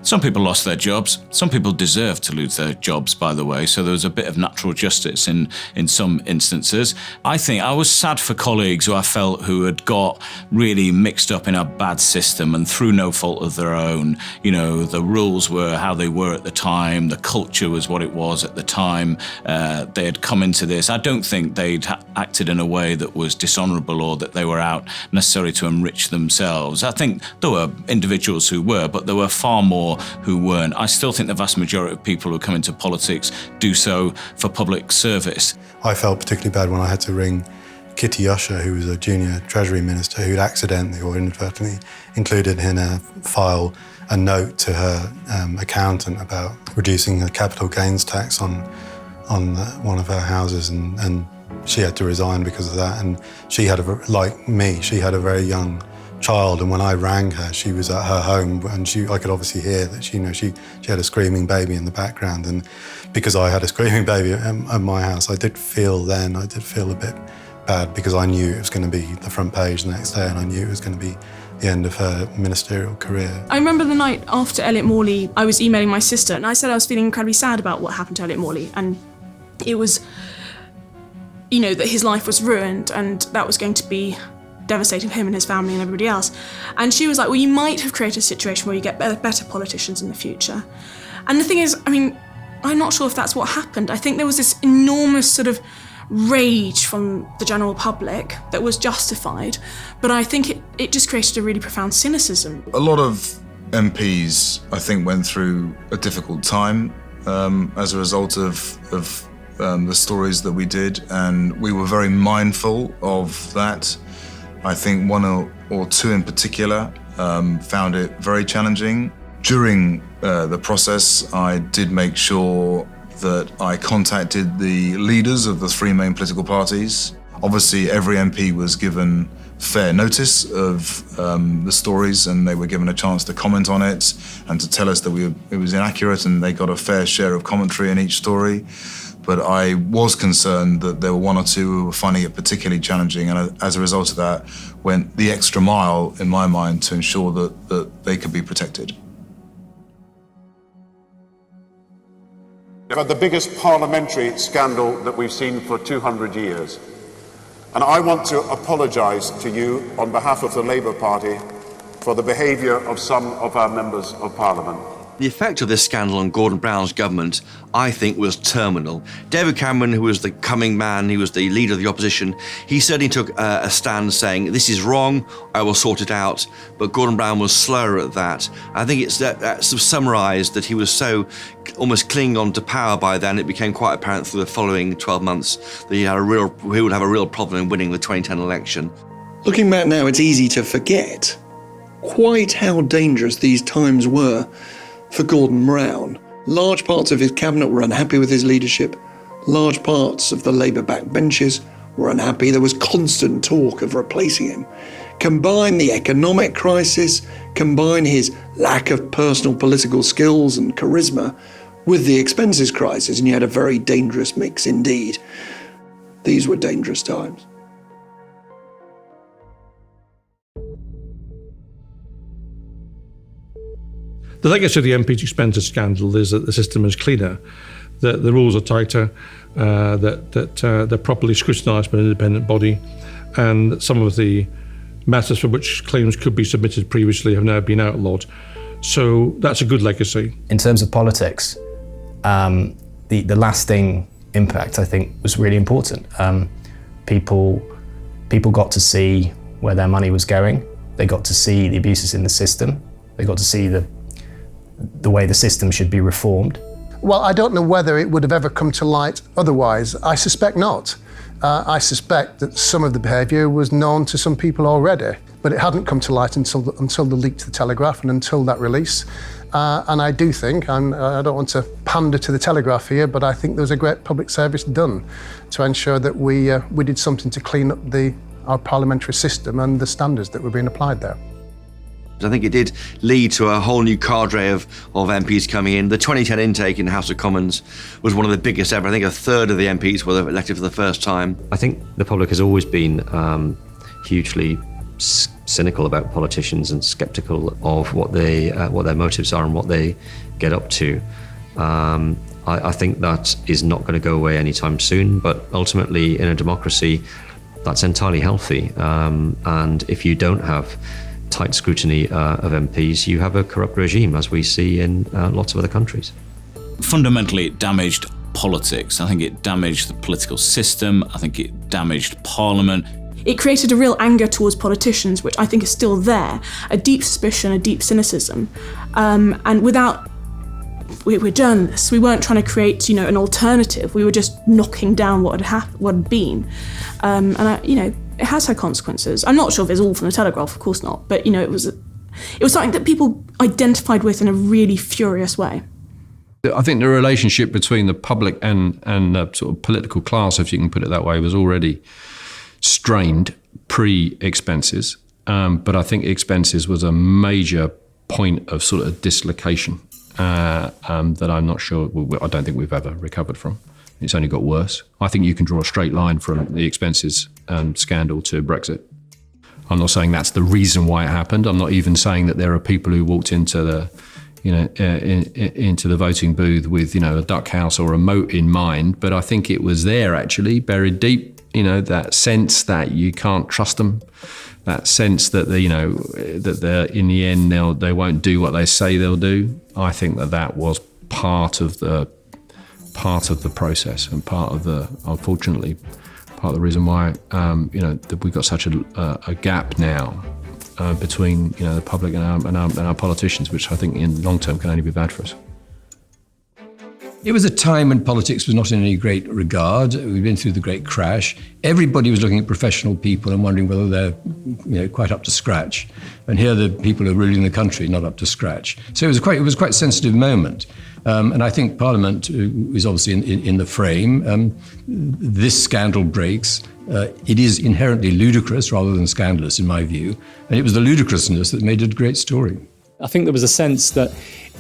Some people lost their jobs. Some people deserved to lose their jobs, by the way, so there was a bit of natural justice in some instances. I think I was sad for colleagues who I felt who had got really mixed up in a bad system and through no fault of their own. The rules were how they were at the time, the culture was what it was at the time. They had come into this. I don't think they'd acted in a way that was dishonourable or that they were out necessarily to enrich themselves. I think there were individuals who were, but there were far more who weren't. I still think the vast majority of people who come into politics do so for public service. I felt particularly bad when I had to ring Kitty Usher, who was a junior Treasury Minister, who'd accidentally or inadvertently included in a file a note to her accountant about reducing the capital gains tax on one of her houses, and she had to resign because of that. And she had, like me, she had a very young child, and when I rang her, she was at her home, and I could obviously hear that she had a screaming baby in the background. And because I had a screaming baby at my house, I did feel a bit bad, because I knew it was going to be the front page the next day, and I knew it was going to be the end of her ministerial career. I remember the night after 𝗬𝗏𝗡𝗁, I was emailing my sister and I said I was feeling incredibly sad about what happened to 𝗬𝗏𝗡𝗁, and it was, you know, that his life was ruined and that was going to be devastating for him and his family and everybody else. And she was like, well, you might have created a situation where you get better politicians in the future. And the thing is, I mean, I'm not sure if that's what happened. I think there was this enormous sort of rage from the general public that was justified, but I think it just created a really profound cynicism. A lot of MPs, I think, went through a difficult time as a result of the stories that we did, and we were very mindful of that. I think one or two in particular found it very challenging. During the process, I did make sure that I contacted the leaders of the three main political parties. Obviously, every MP was given fair notice of the stories, and they were given a chance to comment on it and to tell us that it was inaccurate, and they got a fair share of commentary in each story. But I was concerned that there were one or two who were finding it particularly challenging, and as a result of that, went the extra mile, in my mind, to ensure that they could be protected. We've had the biggest parliamentary scandal that we've seen for 200 years. And I want to apologise to you on behalf of the Labour Party for the behaviour of some of our members of Parliament. The effect of this scandal on Gordon Brown's government, I think, was terminal. David Cameron, who was the coming man, he was the leader of the opposition, he certainly took a stand saying, this is wrong, I will sort it out. But Gordon Brown was slower at that. I think it's that sort of summarised that he was so almost clinging on to power by then, it became quite apparent through the following 12 months that he would have a real problem in winning the 2010 election. Looking back now, it's easy to forget quite how dangerous these times were for Gordon Brown. Large parts of his cabinet were unhappy with his leadership. Large parts of the Labour backbenches were unhappy. There was constant talk of replacing him. Combine the economic crisis, combine his lack of personal political skills and charisma with the expenses crisis, and you had a very dangerous mix indeed. These were dangerous times. The legacy of the MP's expenses scandal is that the system is cleaner, that the rules are tighter, that they're properly scrutinised by an independent body, and that some of the matters for which claims could be submitted previously have now been outlawed. So that's a good legacy. In terms of politics, the lasting impact, I think, was really important. People got to see where their money was going. They got to see the abuses in the system. They got to see the way the system should be reformed. Well, I don't know whether it would have ever come to light otherwise. I suspect not. I suspect that some of the behaviour was known to some people already, but it hadn't come to light until the leak to the Telegraph and until that release. And I do think, and I don't want to pander to the Telegraph here, but I think there was a great public service done to ensure that we did something to clean up our parliamentary system and the standards that were being applied there. I think it did lead to a whole new cadre of MPs coming in. The 2010 intake in the House of Commons was one of the biggest ever. I think a third of the MPs were elected for the first time. I think the public has always been hugely cynical about politicians and sceptical of what their motives are and what they get up to. I think that is not going to go away anytime soon, but ultimately in a democracy, that's entirely healthy. And if you don't have tight scrutiny of MPs, you have a corrupt regime, as we see in lots of other countries. Fundamentally, it damaged politics. I think it damaged the political system. I think it damaged Parliament. It created a real anger towards politicians, which I think is still there, a deep suspicion, a deep cynicism. And we're journalists. We weren't trying to create, an alternative. We were just knocking down what had been. It has had consequences. I'm not sure if it's all from the Telegraph, of course not, but it was something that people identified with in a really furious way. I think the relationship between the public and the sort of political class, if you can put it that way, was already strained pre-expenses, but I think expenses was a major point of sort of dislocation that I'm not sure, I don't think we've ever recovered from. It's only got worse. I think you can draw a straight line from the expenses scandal to Brexit. I'm not saying that's the reason why it happened. I'm not even saying that there are people who walked into the, into the voting booth with, a duck house or a moat in mind. But I think it was there, actually, buried deep, that sense that you can't trust them, that sense that that they're, in the end they won't do what they say they'll do. I think that was part of the process and unfortunately, part of the reason why that we've got such a gap now between the public and our politicians, which I think in long term can only be bad for us. It was a time when politics was not in any great regard. We'd been through the great crash. Everybody was looking at professional people and wondering whether they're quite up to scratch. And here the people who are ruling the country not up to scratch. So it was quite a sensitive moment. And I think Parliament is obviously in the frame. This scandal breaks. It is inherently ludicrous rather than scandalous in my view. And it was the ludicrousness that made it a great story. I think there was a sense that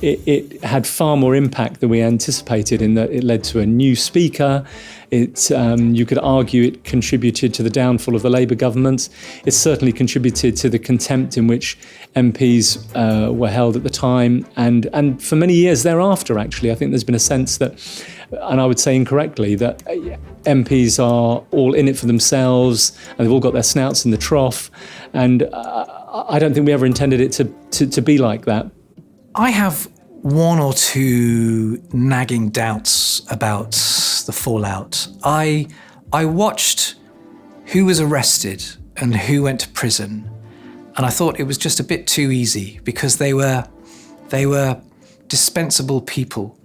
it had far more impact than we anticipated, in that it led to a new speaker. You could argue it contributed to the downfall of the Labour government. It certainly contributed to the contempt in which MPs were held at the time, and for many years thereafter, actually. I think there's been a sense that, and I would say incorrectly, that MPs are all in it for themselves and they've all got their snouts in the trough, and I don't think we ever intended it to be like that. I have one or two nagging doubts about the fallout. I watched who was arrested and who went to prison, and I thought it was just a bit too easy, because they were dispensable people.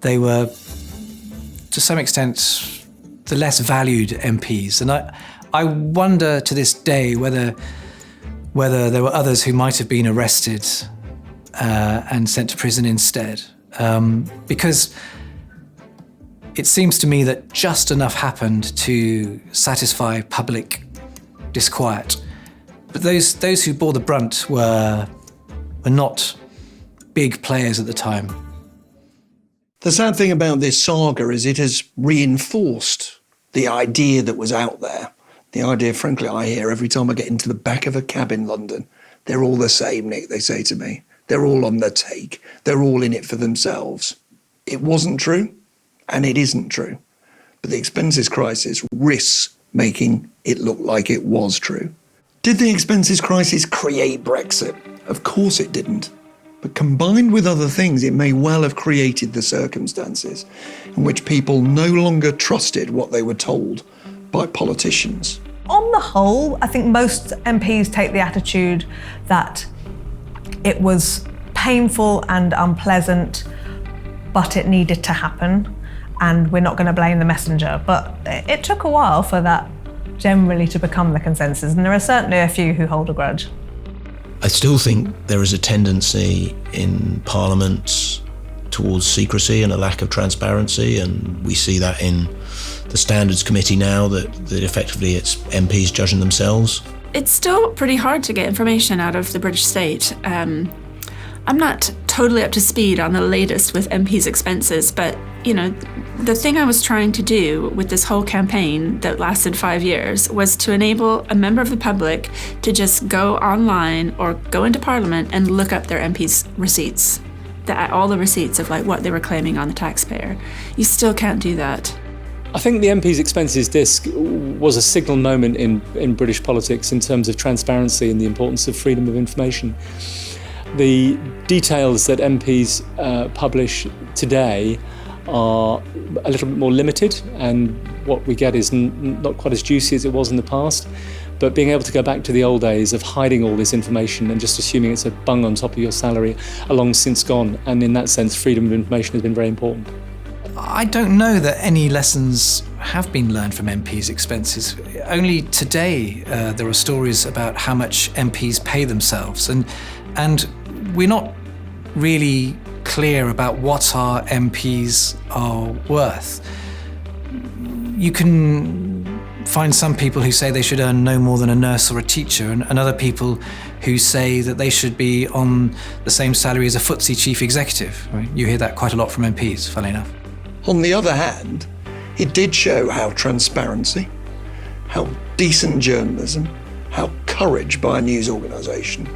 They were, to some extent, the less valued MPs. And I wonder to this day whether there were others who might have been arrested and sent to prison instead. Because it seems to me that just enough happened to satisfy public disquiet. But those who bore the brunt were not big players at the time. The sad thing about this saga is it has reinforced the idea that was out there. The idea, frankly, I hear every time I get into the back of a cab in London. They're all the same, Nick, they say to me. They're all on the take. They're all in it for themselves. It wasn't true, and it isn't true. But the expenses crisis risks making it look like it was true. Did the expenses crisis create Brexit? Of course it didn't. But combined with other things, it may well have created the circumstances in which people no longer trusted what they were told by politicians. On the whole, I think most MPs take the attitude that it was painful and unpleasant, but it needed to happen, and we're not going to blame the messenger. But it took a while for that generally to become the consensus, and there are certainly a few who hold a grudge. I still think there is a tendency in Parliament towards secrecy and a lack of transparency, and we see that in the Standards Committee now, that effectively it's MPs judging themselves. It's still pretty hard to get information out of the British state. I'm not totally up to speed on the latest with MPs' expenses, but the thing I was trying to do with this whole campaign that lasted 5 years was to enable a member of the public to just go online or go into Parliament and look up their MPs' receipts, all the receipts of what they were claiming on the taxpayer. You still can't do that. I think the MP's expenses disc was a signal moment in British politics in terms of transparency and the importance of freedom of information. The details that MPs publish today are a little bit more limited, and what we get is not quite as juicy as it was in the past. But being able to go back to the old days of hiding all this information and just assuming it's a bung on top of your salary are long since gone, and in that sense freedom of information has been very important. I don't know that any lessons have been learned from MPs' expenses. Only today there are stories about how much MPs pay themselves, and we're not really clear about what our MPs are worth. You can find some people who say they should earn no more than a nurse or a teacher, and other people who say that they should be on the same salary as a 𝗧𝗿𝗶𝗁𝗍 chief executive. I mean, you hear that quite a lot from MPs, funnily enough. On the other hand, it did show how transparency, how decent journalism, how courage by a news organisation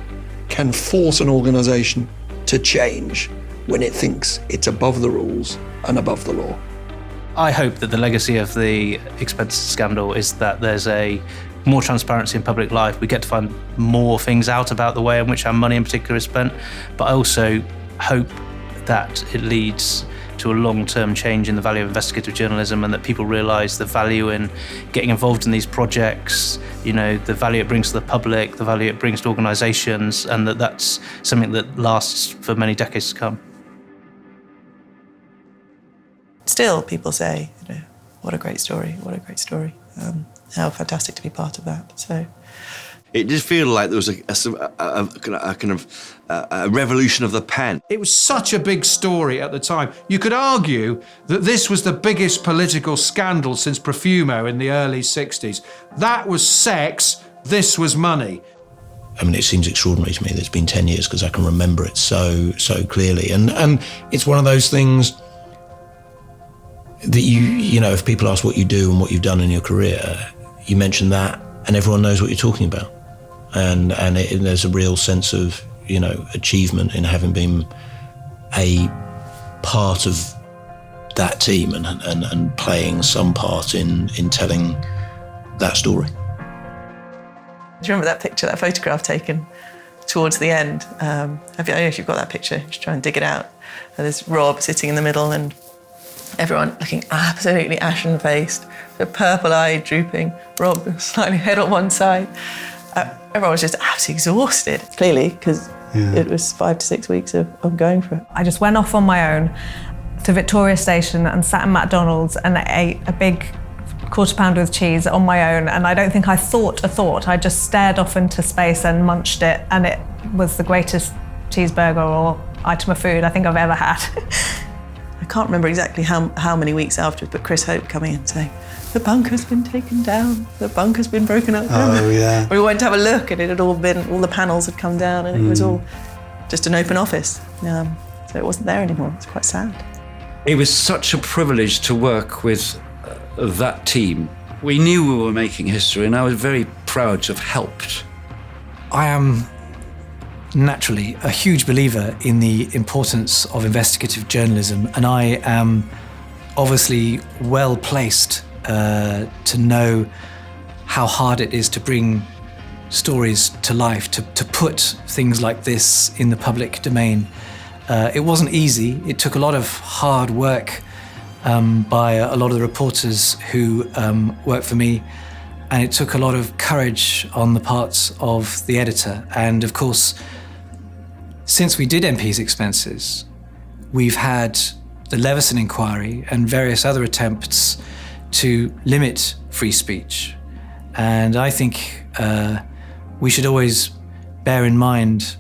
can force an organisation to change when it thinks it's above the rules and above the law. I hope that the legacy of the expenses scandal is that there's a more transparency in public life. We get to find more things out about the way in which our money in particular is spent, but I also hope that it leads to a long-term change in the value of investigative journalism, and that people realise the value in getting involved in these projects, you know, the value it brings to the public, the value it brings to organisations, and that that's something that lasts for many decades to come. Still, people say, you know, what a great story, what a great story. How fantastic to be part of that. So it did feel like there was a kind of a revolution of the pen. It was such a big story at the time. You could argue that this was the biggest political scandal since Profumo in the early 60s. That was sex, this was money. I mean, it seems extraordinary to me that it's been 10 years because I can remember it so clearly. And it's one of those things that you know, if people ask what you do and what you've done in your career, you mention that and everyone knows what you're talking about. And there's a real sense of, you know, achievement in having been a part of that team and playing some part in telling that story. do you remember that picture, that photograph taken towards the end? I don't know if you've got that picture, just try and dig it out. And there's Rob sitting in the middle and everyone looking absolutely ashen-faced, the purple-eyed, drooping, Rob slightly head on one side. Everyone was just absolutely exhausted, clearly, because it was 5 to 6 weeks of going for it. I just went off on my own to Victoria Station and sat in McDonald's and ate a big quarter pounder with cheese on my own, and I don't think I thought a thought. I just stared off into space and munched it, and it was the greatest cheeseburger or item of food I think I've ever had. I can't remember exactly how many weeks afterwards, but 𝗏𝗏𝗱𝗏𝗏 saying, the bunker's been taken down, the bunker's been broken up. Oh, yeah. We went to have a look and it had all the panels had come down and it was all just an open office. So it wasn't there anymore. It's quite sad. It was such a privilege to work with that team. We knew we were making history and I was very proud to have helped. I am naturally a huge believer in the importance of investigative journalism, and I am obviously well placed to know how hard it is to bring stories to life, to put things like this in the public domain. It wasn't easy. It took a lot of hard work by a lot of the reporters who worked for me, and it took a lot of courage on the parts of the editor. And of course, since we did MP's expenses, we've had the Leveson inquiry and various other attempts to limit free speech. And I think we should always bear in mind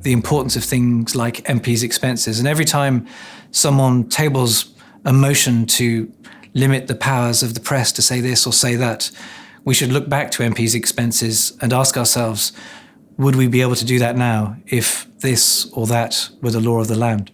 the importance of things like MP's expenses. And every time someone tables a motion to limit the powers of the press to say this or say that, we should look back to MP's expenses and ask ourselves, would we be able to do that now if this or that were the law of the land?